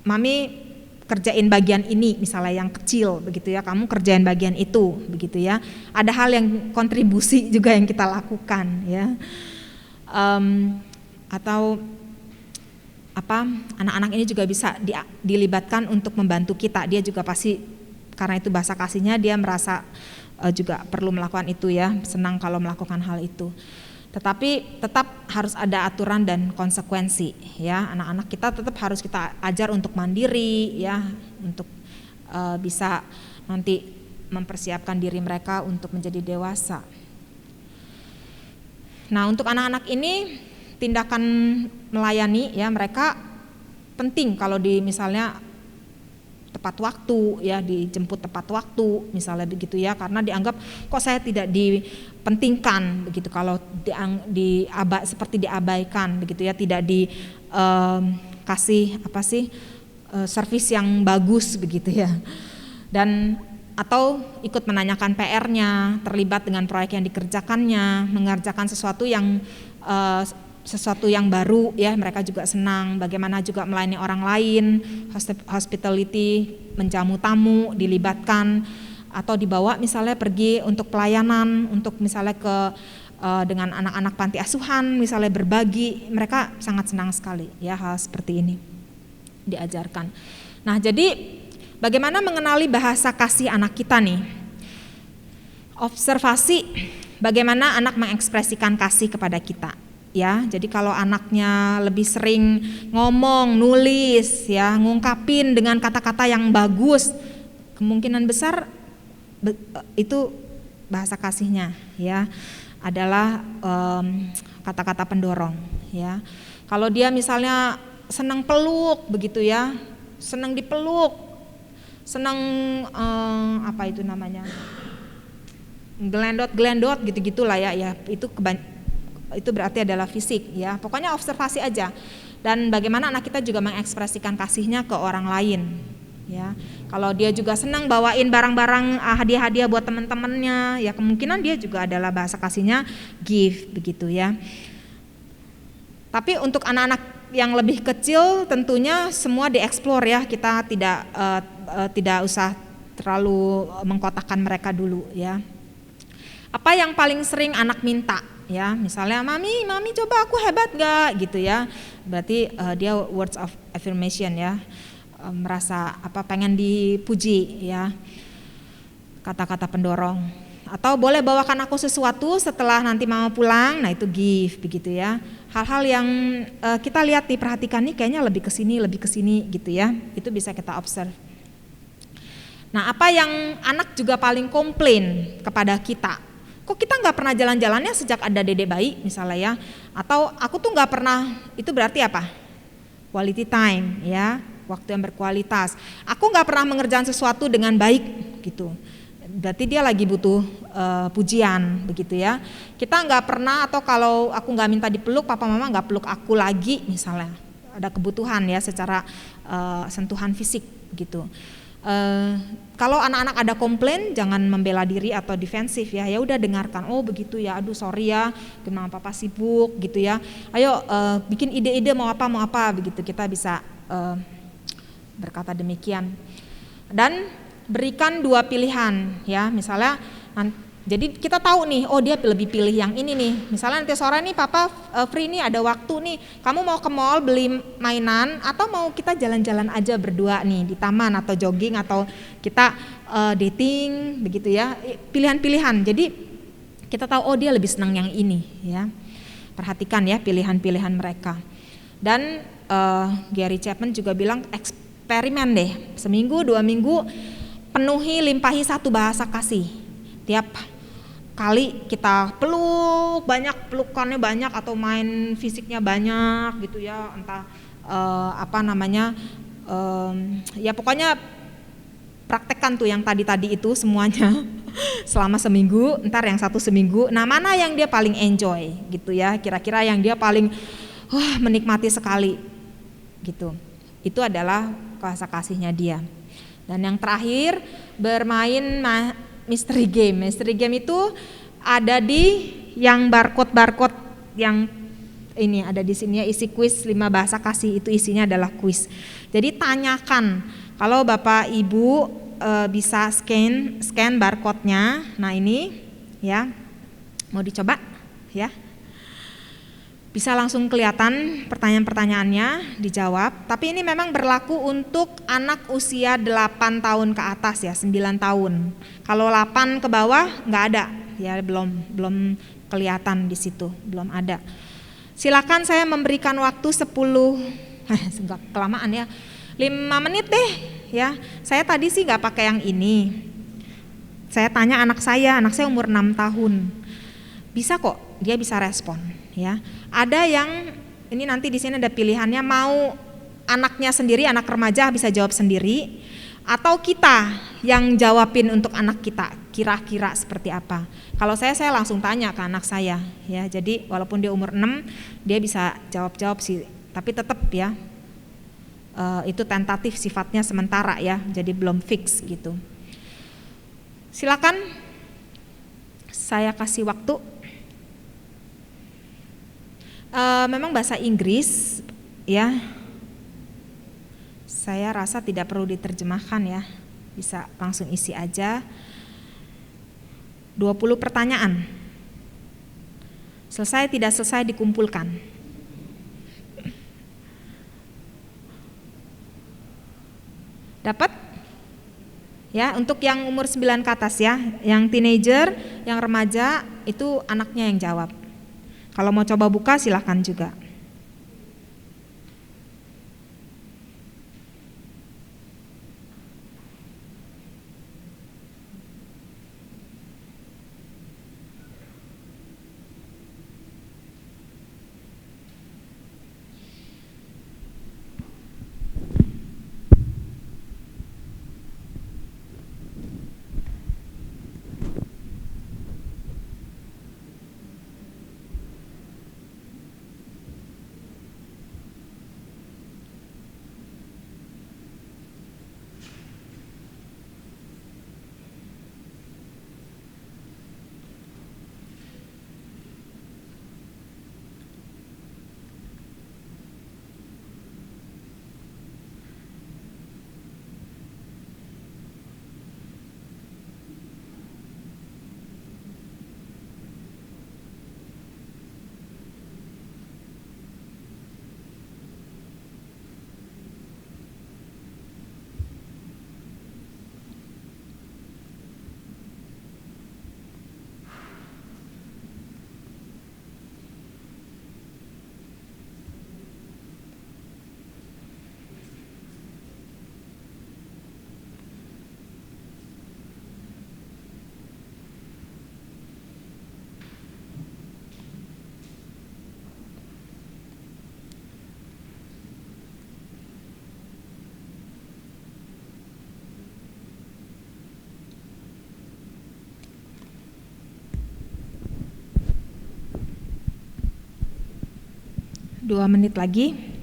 mami kerjain bagian ini misalnya yang kecil begitu ya, kamu kerjain bagian itu begitu ya. Ada hal yang kontribusi juga yang kita lakukan ya. Atau anak-anak ini juga bisa dilibatkan untuk membantu kita. Dia juga pasti karena itu bahasa kasihnya, dia merasa juga perlu melakukan itu ya, senang kalau melakukan hal itu. Tetapi tetap harus ada aturan dan konsekuensi ya. Anak-anak kita tetap harus kita ajar untuk mandiri ya, untuk bisa nanti mempersiapkan diri mereka untuk menjadi dewasa. Nah, untuk anak-anak ini tindakan melayani ya, mereka penting kalau misalnya tepat waktu ya, dijemput tepat waktu misalnya begitu ya, karena dianggap kok saya tidak dipentingkan begitu kalau seperti diabaikan begitu ya, tidak dikasih servis yang bagus begitu ya. Dan atau ikut menanyakan PR-nya, terlibat dengan proyek yang dikerjakannya, mengerjakan sesuatu yang baru ya, mereka juga senang. Bagaimana juga melayani orang lain, hospitality, menjamu tamu, dilibatkan atau dibawa misalnya pergi untuk pelayanan, untuk misalnya dengan anak-anak panti asuhan misalnya berbagi, mereka sangat senang sekali ya hal seperti ini diajarkan. Nah, jadi bagaimana mengenali bahasa kasih anak kita nih? Observasi bagaimana anak mengekspresikan kasih kepada kita. Ya, jadi kalau anaknya lebih sering ngomong, nulis, ya, ngungkapin dengan kata-kata yang bagus, kemungkinan besar itu bahasa kasihnya, ya, adalah kata-kata pendorong, ya. Kalau dia misalnya senang peluk, begitu ya, senang dipeluk, senang gelendot gitu-gitulah ya. Ya itu berarti adalah fisik ya. Pokoknya observasi aja. Dan bagaimana anak kita juga mengekspresikan kasihnya ke orang lain. Ya, kalau dia juga senang bawain barang-barang hadiah-hadiah buat teman-temannya, ya kemungkinan dia juga adalah bahasa kasihnya give begitu ya. Tapi untuk anak-anak yang lebih kecil tentunya semua dieksplor ya, kita tidak usah terlalu mengkotakkan mereka dulu ya. Apa yang paling sering anak minta ya, misalnya mami coba aku hebat gak gitu ya, berarti dia words of affirmation ya. Merasa pengen dipuji ya, kata-kata pendorong. Atau boleh bawakan aku sesuatu setelah nanti mama pulang, nah itu give begitu ya. Hal-hal yang kita lihat nih, perhatikan nih kayaknya lebih kesini gitu ya, itu bisa kita observe. Nah apa yang anak juga paling komplain kepada kita, kok kita nggak pernah jalan-jalannya sejak ada dedek bayi misalnya ya, atau aku tuh nggak pernah, itu berarti apa? Quality time ya, waktu yang berkualitas. Aku nggak pernah mengerjakan sesuatu dengan baik gitu. Berarti dia lagi butuh pujian begitu ya. Kita nggak pernah, atau kalau aku nggak minta dipeluk, papa mama nggak peluk aku lagi misalnya. Ada kebutuhan ya secara sentuhan fisik gitu. Kalau anak-anak ada komplain, jangan membela diri atau defensif ya. Ya udah dengarkan. Oh begitu ya. Aduh sorry ya, kenapa papa sibuk gitu ya. Ayo bikin ide-ide mau apa begitu. Kita bisa berkata demikian. Dan berikan dua pilihan ya, misalnya jadi kita tahu nih, oh dia lebih pilih yang ini nih, misalnya nanti sore nih papa free nih, ada waktu nih, kamu mau ke mall beli mainan atau mau kita jalan-jalan aja berdua nih di taman atau jogging atau kita dating begitu ya, pilihan-pilihan. Jadi kita tahu oh dia lebih senang yang ini ya. Perhatikan ya pilihan-pilihan mereka. Dan Gary Chapman juga bilang eksperimen deh, seminggu 2 minggu penuhi, limpahi satu bahasa kasih. Tiap kali kita peluk banyak, pelukannya banyak atau main fisiknya banyak gitu ya, entah ya pokoknya praktekkan tuh yang tadi itu semuanya selama seminggu, ntar yang satu seminggu. Nah mana yang dia paling enjoy gitu ya, kira-kira yang dia paling menikmati sekali gitu. Itu adalah bahasa kasihnya dia. Dan yang terakhir bermain mystery game. Mystery game itu ada di yang barcode yang ini ada di sini ya, isi kuis 5 bahasa kasih, itu isinya adalah kuis. Jadi tanyakan, kalau Bapak Ibu bisa scan barcode-nya. Nah ini ya, mau dicoba ya. Bisa langsung kelihatan pertanyaan-pertanyaannya dijawab, tapi ini memang berlaku untuk anak usia 8 tahun ke atas ya, 9 tahun. Kalau 8 ke bawah nggak ada ya, belum kelihatan di situ, belum ada. Silakan saya memberikan waktu 10 enggak kelamaan ya, 5 menit deh ya. Saya tadi sih nggak pakai yang ini. Saya tanya anak saya umur 6 tahun. Bisa kok, dia bisa respon ya. Ada yang ini nanti di sini ada pilihannya, mau anaknya sendiri, anak remaja bisa jawab sendiri, atau kita yang jawabin untuk anak kita, kira-kira seperti apa. Kalau saya langsung tanya ke anak saya ya. Jadi walaupun dia umur 6, dia bisa jawab sih, tapi tetap ya itu tentatif, sifatnya sementara ya, jadi belum fix gitu. Silakan saya kasih waktu. Memang bahasa Inggris ya, saya rasa tidak perlu diterjemahkan ya, bisa langsung isi aja. 20 pertanyaan, selesai tidak selesai dikumpulkan. Dapat? Ya, untuk yang umur 9 ke atas ya, yang teenager, yang remaja itu anaknya yang jawab. Kalau mau coba buka silahkan juga. 2 menit lagi.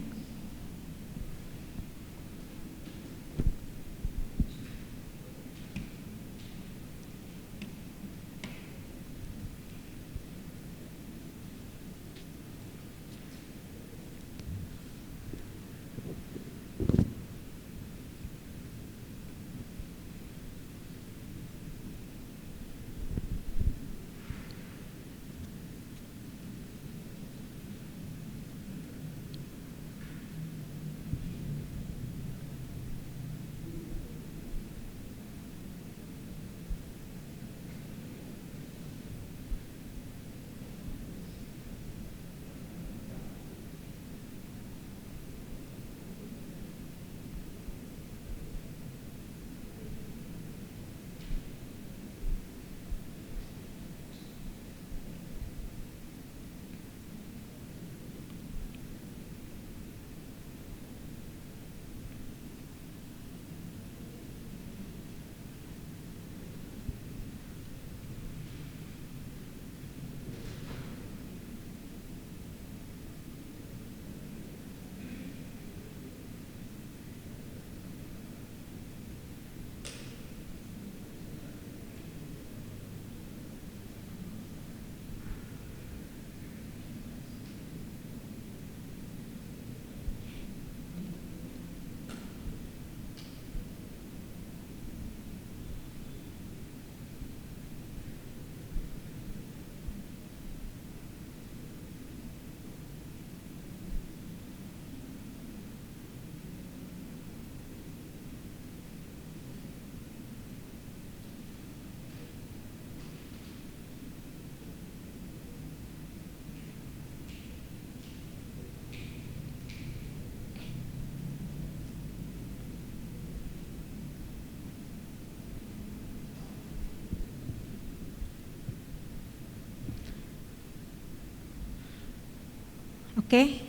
Oke.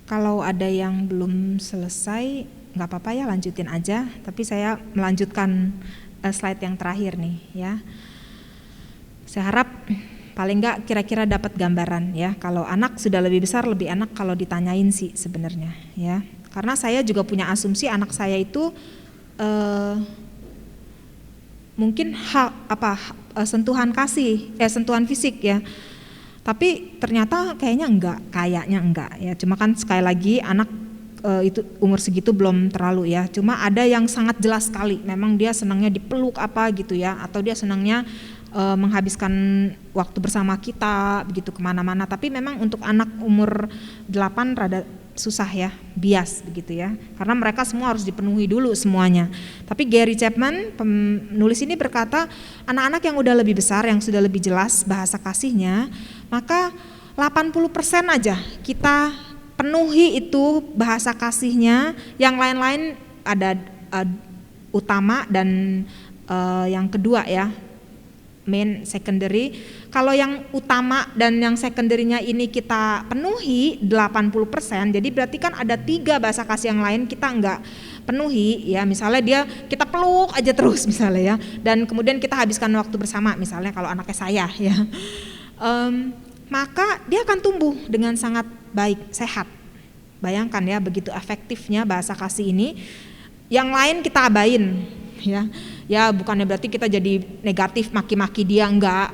Kalau ada yang belum selesai, nggak apa-apa ya, lanjutin aja. Tapi saya melanjutkan slide yang terakhir nih ya. Saya harap paling nggak kira-kira dapat gambaran ya. Kalau anak sudah lebih besar, lebih enak kalau ditanyain sih sebenarnya ya. Karena saya juga punya asumsi anak saya itu mungkin sentuhan sentuhan fisik ya. Tapi ternyata kayaknya enggak ya. Cuma kan sekali lagi anak itu umur segitu belum terlalu ya. Cuma ada yang sangat jelas sekali, memang dia senangnya dipeluk apa gitu ya, atau dia senangnya menghabiskan waktu bersama kita begitu kemana-mana. Tapi memang untuk anak umur 8 rada susah ya, bias begitu ya, karena mereka semua harus dipenuhi dulu semuanya. Tapi Gary Chapman, penulis ini berkata, anak-anak yang udah lebih besar, yang sudah lebih jelas bahasa kasihnya, maka 80% aja kita penuhi itu bahasa kasihnya. Yang lain-lain ada utama dan yang kedua ya, main, secondary. Kalau yang utama dan yang secondary-nya ini kita penuhi 80%, jadi berarti kan ada 3 bahasa kasih yang lain kita enggak penuhi ya. Misalnya kita peluk aja terus misalnya ya, dan kemudian kita habiskan waktu bersama misalnya kalau anaknya saya ya, maka dia akan tumbuh dengan sangat baik, sehat. Bayangkan ya, begitu efektifnya bahasa kasih ini. Yang lain kita abain ya. Ya bukannya berarti kita jadi negatif maki-maki dia, enggak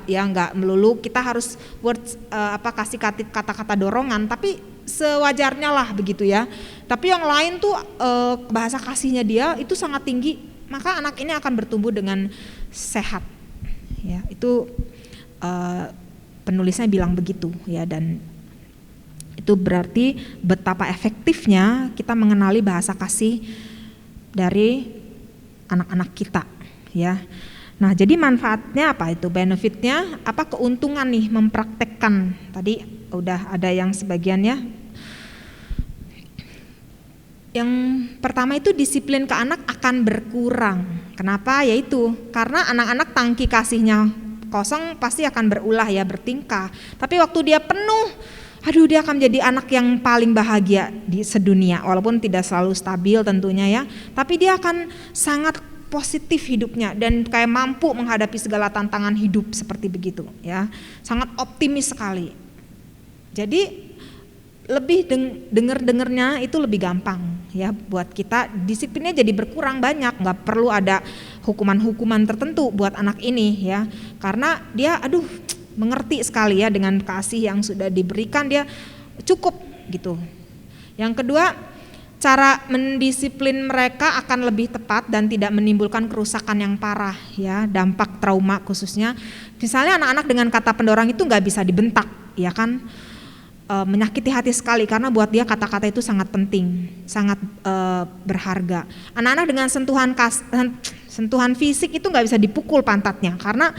melulu kita harus kasih kata-kata dorongan, tapi sewajarnya lah begitu ya. Tapi yang lain tuh bahasa kasihnya dia itu sangat tinggi, maka anak ini akan bertumbuh dengan sehat ya. Itu penulisnya bilang begitu ya, dan itu berarti betapa efektifnya kita mengenali bahasa kasih dari anak-anak kita ya. Nah, jadi manfaatnya apa itu? Benefitnya apa? Keuntungan nih mempraktekkan. Tadi udah ada yang sebagiannya. Yang pertama itu disiplin ke anak akan berkurang. Kenapa? Yaitu karena anak-anak tangki kasihnya kosong pasti akan berulah ya, bertingkah. Tapi waktu dia penuh, dia akan menjadi anak yang paling bahagia di sedunia, walaupun tidak selalu stabil tentunya ya, tapi dia akan sangat positif hidupnya dan kayak mampu menghadapi segala tantangan hidup seperti begitu ya, sangat optimis sekali. Jadi lebih dengernya itu lebih gampang ya buat kita, disiplinnya jadi berkurang banyak, nggak perlu ada hukuman-hukuman tertentu buat anak ini ya, karena dia mengerti sekali ya dengan kasih yang sudah diberikan, dia cukup gitu. Yang kedua, cara mendisiplin mereka akan lebih tepat dan tidak menimbulkan kerusakan yang parah ya, dampak trauma khususnya. Misalnya anak-anak dengan kata pendorong itu nggak bisa dibentak ya kan, menyakiti hati sekali karena buat dia kata-kata itu sangat penting, sangat berharga. Anak-anak dengan sentuhan fisik itu nggak bisa dipukul pantatnya, karena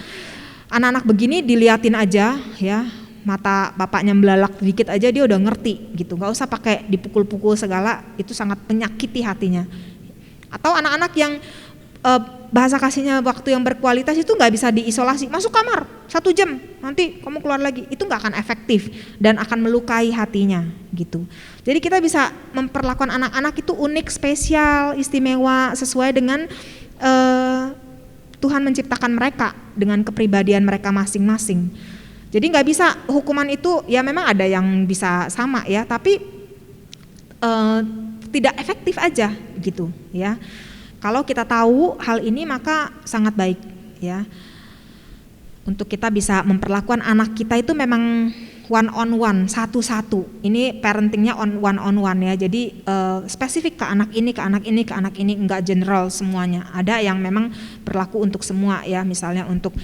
anak-anak begini diliatin aja ya, mata bapaknya belalak dikit aja dia udah ngerti gitu, nggak usah pakai dipukul-pukul segala, itu sangat menyakiti hatinya. Atau anak-anak yang bahasa kasihnya waktu yang berkualitas itu nggak bisa diisolasi, masuk kamar 1 jam nanti kamu keluar lagi, itu nggak akan efektif dan akan melukai hatinya gitu. Jadi kita bisa memperlakukan anak-anak itu unik, spesial, istimewa sesuai dengan Tuhan menciptakan mereka dengan kepribadian mereka masing-masing. Jadi nggak bisa hukuman itu ya, memang ada yang bisa sama ya, tapi tidak efektif aja gitu ya. Kalau kita tahu hal ini maka sangat baik ya, untuk kita bisa memperlakukan anak kita itu memang one on one, satu-satu. Ini parentingnya one on one ya, jadi spesifik ke anak ini, ke anak ini, ke anak ini, enggak general semuanya. Ada yang memang berlaku untuk semua ya, misalnya untuk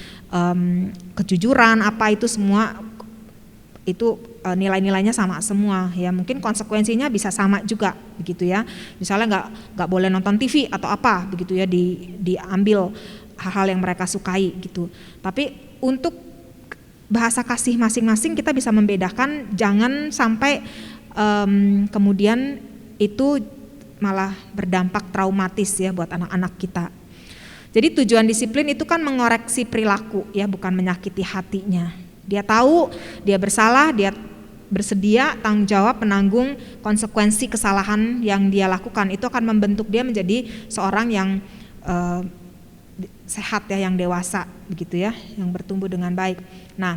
kejujuran apa itu semua itu nilai-nilainya sama semua ya, mungkin konsekuensinya bisa sama juga begitu ya, misalnya nggak boleh nonton TV atau apa begitu ya, diambil hal-hal yang mereka sukai gitu. Tapi untuk bahasa kasih masing-masing kita bisa membedakan, jangan sampai kemudian itu malah berdampak traumatis ya buat anak-anak kita. Jadi tujuan disiplin itu kan mengoreksi perilaku ya, bukan menyakiti hatinya. Dia tahu dia bersalah, dia bersedia tanggung jawab menanggung konsekuensi kesalahan yang dia lakukan. Itu akan membentuk dia menjadi seorang yang sehat ya, yang dewasa begitu ya, yang bertumbuh dengan baik. Nah,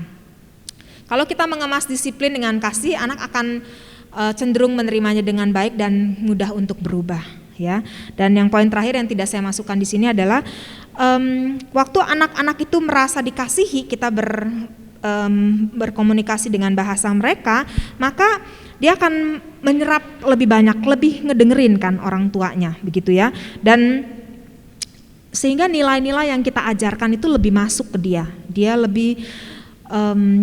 kalau kita mengemas disiplin dengan kasih, anak akan cenderung menerimanya dengan baik dan mudah untuk berubah ya. Dan yang poin terakhir yang tidak saya masukkan di sini adalah waktu anak-anak itu merasa dikasihi, kita berkomunikasi dengan bahasa mereka, maka dia akan menyerap lebih banyak, lebih ngedengerin kan orang tuanya begitu ya, dan sehingga nilai-nilai yang kita ajarkan itu lebih masuk ke dia lebih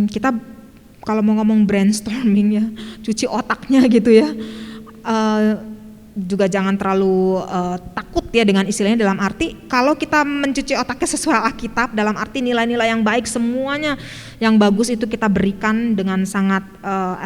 kita kalau mau ngomong brainstorming ya, cuci otaknya gitu ya, juga jangan terlalu takut ya dengan istilahnya, dalam arti kalau kita mencuci otaknya sesuai Alkitab, dalam arti nilai-nilai yang baik semuanya yang bagus itu kita berikan dengan sangat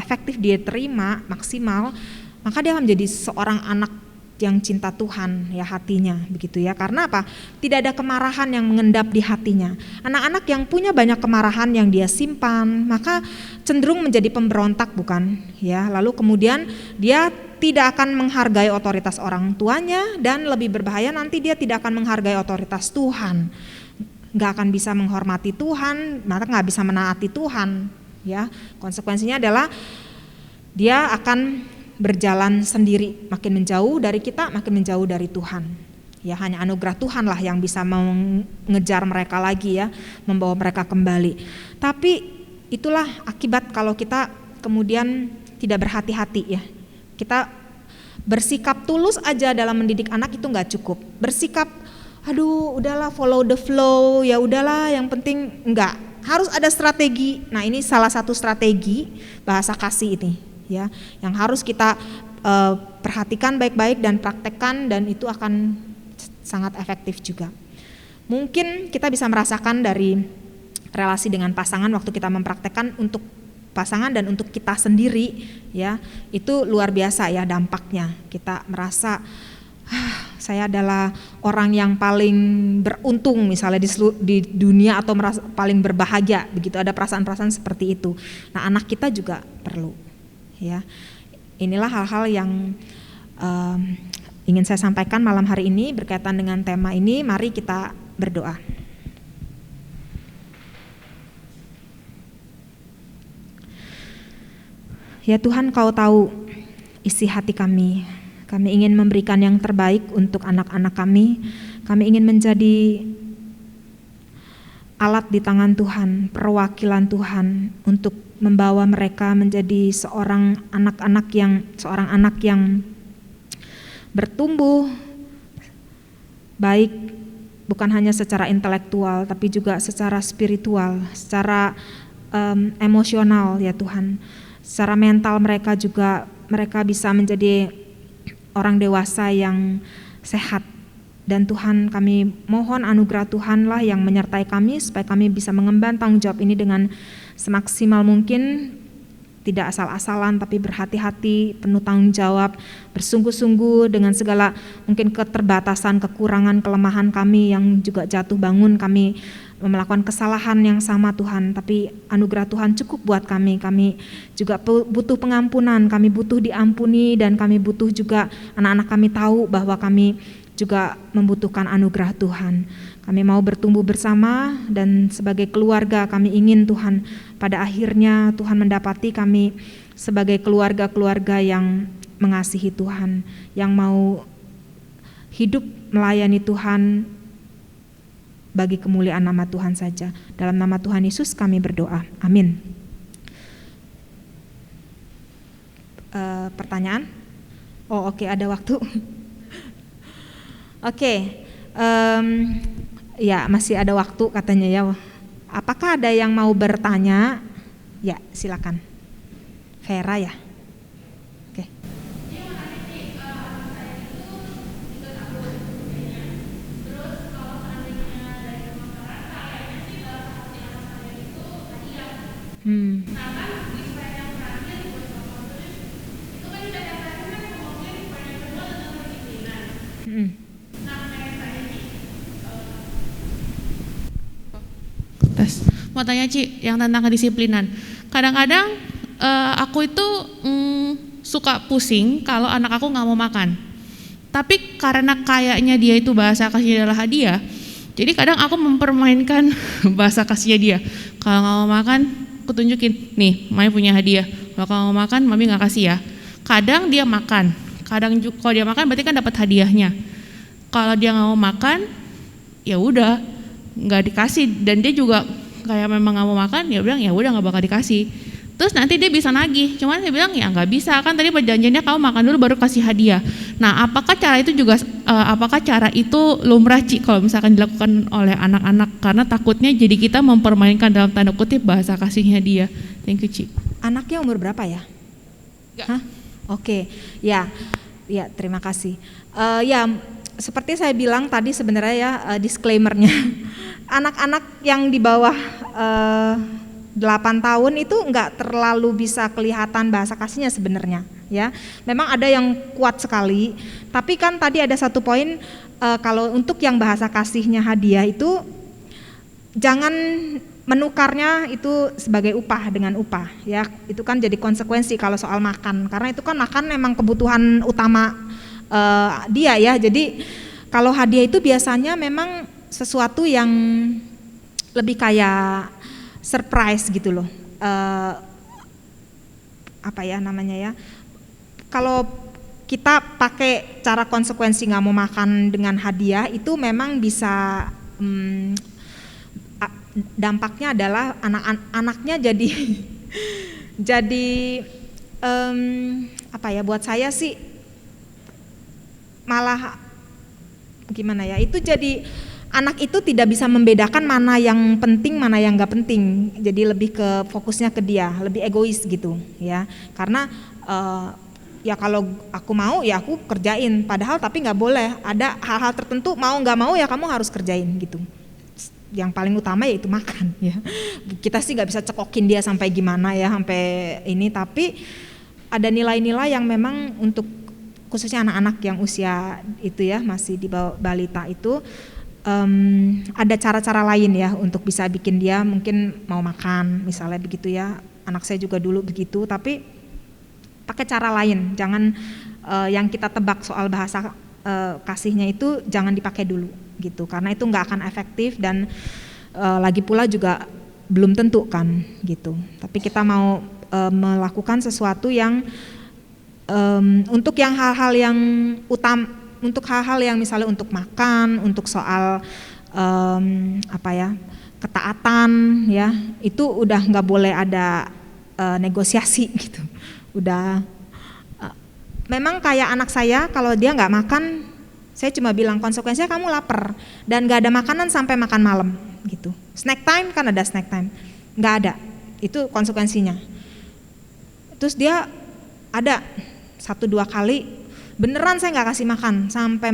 efektif, dia terima maksimal, maka dia akan menjadi seorang anak yang cinta Tuhan ya hatinya begitu ya. Karena apa? Tidak ada kemarahan yang mengendap di hatinya. Anak-anak yang punya banyak kemarahan yang dia simpan, maka cenderung menjadi pemberontak bukan ya. Lalu kemudian dia tidak akan menghargai otoritas orang tuanya, dan lebih berbahaya nanti dia tidak akan menghargai otoritas Tuhan, nggak akan bisa menghormati Tuhan, maka nggak bisa menaati Tuhan ya. Konsekuensinya adalah dia akan berjalan sendiri, makin menjauh dari kita, makin menjauh dari Tuhan ya. Hanya anugerah Tuhan lah yang bisa mengejar mereka lagi ya, membawa mereka kembali. Tapi itulah akibat kalau kita kemudian tidak berhati-hati ya. Kita bersikap tulus aja dalam mendidik anak itu nggak cukup. Bersikap, aduh udahlah follow the flow, ya udahlah yang penting enggak. Harus ada strategi. Nah ini salah satu strategi bahasa kasih ini ya, yang harus kita perhatikan baik-baik dan praktekkan, dan itu akan sangat efektif juga. Mungkin kita bisa merasakan dari relasi dengan pasangan waktu kita mempraktekkan untuk pasangan dan untuk kita sendiri ya, itu luar biasa ya dampaknya. Kita merasa saya adalah orang yang paling beruntung misalnya di dunia, atau merasa paling berbahagia begitu, ada perasaan-perasaan seperti itu. Nah anak kita juga perlu ya. Inilah hal-hal yang ingin saya sampaikan malam hari ini berkaitan dengan tema ini. Mari kita berdoa. Ya Tuhan, Kau tahu isi hati kami. Kami ingin memberikan yang terbaik untuk anak-anak kami. Kami ingin menjadi alat di tangan Tuhan, perwakilan Tuhan untuk membawa mereka menjadi seorang anak yang bertumbuh baik, bukan hanya secara intelektual tapi juga secara spiritual, secara emosional ya Tuhan. Secara mental mereka bisa menjadi orang dewasa yang sehat. Dan Tuhan, kami mohon anugerah Tuhanlah yang menyertai kami supaya kami bisa mengemban tanggung jawab ini dengan semaksimal mungkin, tidak asal-asalan tapi berhati-hati, penuh tanggung jawab, bersungguh-sungguh dengan segala mungkin keterbatasan, kekurangan, kelemahan kami yang juga jatuh bangun, kami melakukan kesalahan yang sama Tuhan, tapi anugerah Tuhan cukup buat kami. Kami juga butuh pengampunan, kami butuh diampuni, dan kami butuh juga anak-anak kami tahu bahwa kami juga membutuhkan anugerah Tuhan. Kami mau bertumbuh bersama, dan sebagai keluarga kami ingin Tuhan pada akhirnya Tuhan mendapati kami sebagai keluarga-keluarga yang mengasihi Tuhan, yang mau hidup melayani Tuhan bagi kemuliaan nama Tuhan saja. Dalam nama Tuhan Yesus kami berdoa. Amin. Pertanyaan? Oh oke, ada waktu. Oke, ya masih ada waktu katanya ya. Apakah ada yang mau bertanya? Ya silakan. Vera ya. Oke. Mau tanya Ci, yang tentang kedisiplinan. Kadang-kadang aku itu suka pusing kalau anak aku nggak mau makan. Tapi karena kayaknya dia itu bahasa kasihnya adalah hadiah, jadi kadang aku mempermainkan bahasa kasihnya dia. Kalau nggak mau makan, aku tunjukin, nih, Mami punya hadiah. Kalau mau makan, Mami nggak kasih ya. Kadang dia makan, kadang kalau dia makan berarti kan dapat hadiahnya. Kalau dia nggak mau makan, ya udah nggak dikasih, dan dia juga kayak memang nggak mau makan, ya bilang ya udah nggak bakal dikasih. Terus nanti dia bisa nagih, cuman saya bilang ya nggak bisa, kan tadi perjanjiannya kamu makan dulu baru kasih hadiah. Nah, apakah cara itu lumrah Ci kalau misalkan dilakukan oleh anak-anak, karena takutnya jadi kita mempermainkan dalam tanda kutip bahasa kasihnya dia. Thank you Ci. Anaknya umur berapa ya? Hah? Oke, ya terima kasih. Ya seperti saya bilang tadi sebenarnya ya, disclaimernya, anak-anak yang di bawah 8 tahun itu enggak terlalu bisa kelihatan bahasa kasihnya sebenarnya ya. Memang ada yang kuat sekali, tapi kan tadi ada satu poin, kalau untuk yang bahasa kasihnya hadiah itu jangan menukarnya itu sebagai upah dengan upah ya. Itu kan jadi konsekuensi kalau soal makan, karena itu kan makan memang kebutuhan utama dia ya. Jadi kalau hadiah itu biasanya memang sesuatu yang lebih kayak surprise gitu loh, apa ya namanya ya, kalau kita pakai cara konsekuensi nggak mau makan dengan hadiah itu memang bisa dampaknya adalah anak-anaknya jadi jadi apa ya, buat saya sih malah gimana ya, itu jadi anak itu tidak bisa membedakan mana yang penting mana yang nggak penting, jadi lebih ke fokusnya ke dia, lebih egois gitu ya. Karena ya kalau aku mau ya aku kerjain, padahal tapi nggak boleh, ada hal-hal tertentu mau nggak mau ya kamu harus kerjain gitu. Yang paling utama yaitu makan ya. Kita sih nggak bisa cekokin dia sampai gimana ya, sampai ini, tapi ada nilai-nilai yang memang untuk khususnya anak-anak yang usia itu ya masih di bawah balita itu, ada cara-cara lain ya untuk bisa bikin dia mungkin mau makan misalnya begitu ya. Anak saya juga dulu begitu, tapi pakai cara lain, jangan yang kita tebak soal bahasa kasihnya itu jangan dipakai dulu gitu, karena itu nggak akan efektif dan lagi pula juga belum tentu kan gitu. Tapi kita mau melakukan sesuatu yang untuk yang hal-hal yang untuk hal-hal yang misalnya untuk makan, untuk soal ketaatan ya, itu udah nggak boleh ada negosiasi gitu. Udah memang kayak anak saya, kalau dia nggak makan, saya cuma bilang konsekuensinya kamu lapar dan nggak ada makanan sampai makan malam gitu. Snack time kan ada snack time, nggak ada, itu konsekuensinya. Terus dia ada 1-2 kali beneran saya nggak kasih makan sampai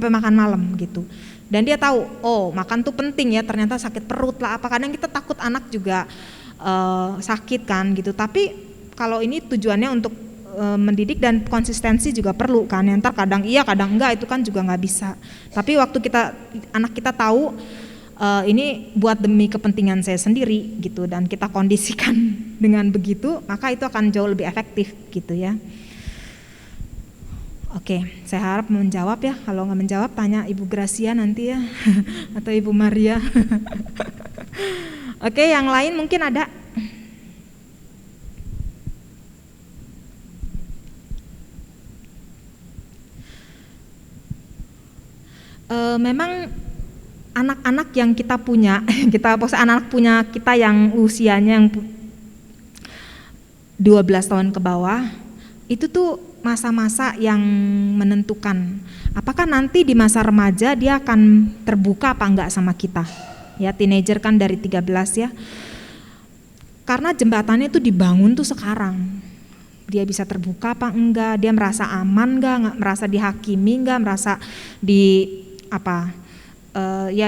makan malam gitu. Dan dia tahu, oh makan tuh penting ya, ternyata sakit perut lah apa. Kadang kita takut anak juga sakit kan gitu. Tapi kalau ini tujuannya untuk mendidik dan konsistensi juga perlu kan. Ntar kadang iya kadang enggak, itu kan juga nggak bisa. Tapi waktu anak kita tahu ini buat demi kepentingan saya sendiri gitu, dan kita kondisikan dengan begitu, maka itu akan jauh lebih efektif gitu ya. Oke, saya harap menjawab ya. Kalau nggak menjawab tanya Ibu Gracia nanti ya atau Ibu Maria. Oke, yang lain mungkin ada. Memang anak-anak yang kita punya, anak punya kita yang usianya yang 12 tahun ke bawah, itu tuh masa-masa yang menentukan apakah nanti di masa remaja dia akan terbuka apa enggak sama kita. Ya, teenager kan dari 13 ya. Karena jembatannya itu dibangun tuh sekarang. Dia bisa terbuka apa enggak, dia merasa aman enggak, merasa dihakimi enggak, merasa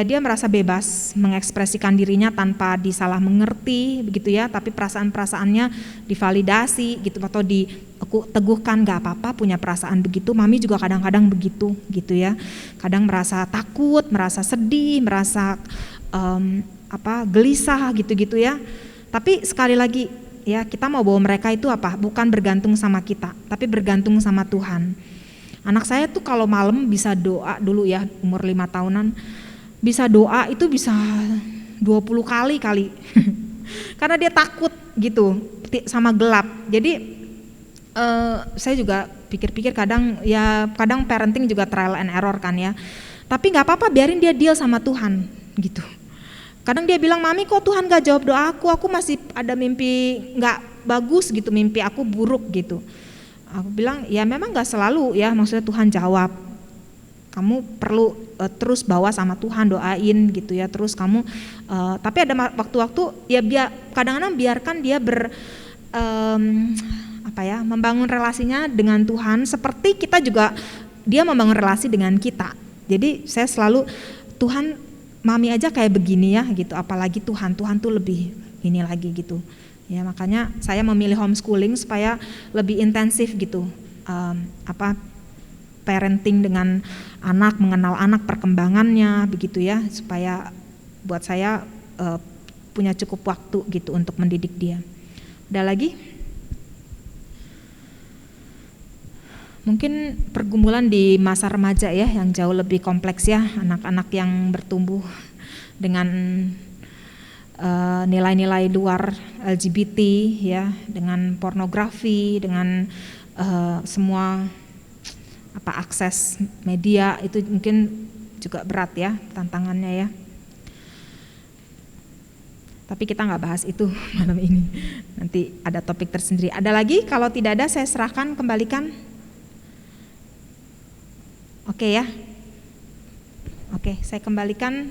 dia merasa bebas mengekspresikan dirinya tanpa disalah mengerti begitu ya, tapi perasaan-perasaannya divalidasi gitu atau diteguhkan, nggak apa-apa punya perasaan begitu. Mami juga kadang-kadang begitu gitu ya, kadang merasa takut, merasa sedih, merasa gelisah gitu-gitu ya. Tapi sekali lagi ya, kita mau bawa mereka itu bukan bergantung sama kita, tapi bergantung sama Tuhan. Anak saya tuh kalau malam bisa doa dulu ya, umur 5 tahunan, bisa doa itu bisa 20 kali. Karena dia takut gitu sama gelap. Jadi saya juga pikir-pikir kadang parenting juga trial and error kan ya. Tapi gak apa-apa, biarin dia deal sama Tuhan gitu. Kadang dia bilang, Mami kok Tuhan gak jawab doa aku masih ada mimpi gak bagus gitu, mimpi aku buruk gitu. Aku bilang ya memang gak selalu ya, maksudnya Tuhan jawab. Kamu perlu terus bawa sama Tuhan, doain gitu ya. Terus kamu tapi ada waktu-waktu ya kadang-kadang biarkan dia membangun relasinya dengan Tuhan seperti kita juga dia membangun relasi dengan kita. Jadi saya selalu, Tuhan Mami aja kayak begini ya gitu, apalagi Tuhan tuh lebih ini lagi gitu. Ya, makanya saya memilih homeschooling supaya lebih intensif gitu, parenting dengan anak, mengenal anak, perkembangannya begitu ya, supaya buat saya punya cukup waktu gitu untuk mendidik dia. Ada lagi? Mungkin pergumulan di masa remaja ya yang jauh lebih kompleks ya, anak-anak yang bertumbuh dengan nilai-nilai luar LGBT ya, dengan pornografi, dengan semua akses media, itu mungkin juga berat ya tantangannya ya. Tapi kita nggak bahas itu malam ini, nanti ada topik tersendiri. Ada lagi? Kalau tidak ada saya serahkan, kembalikan. Oke ya. Oke, saya kembalikan.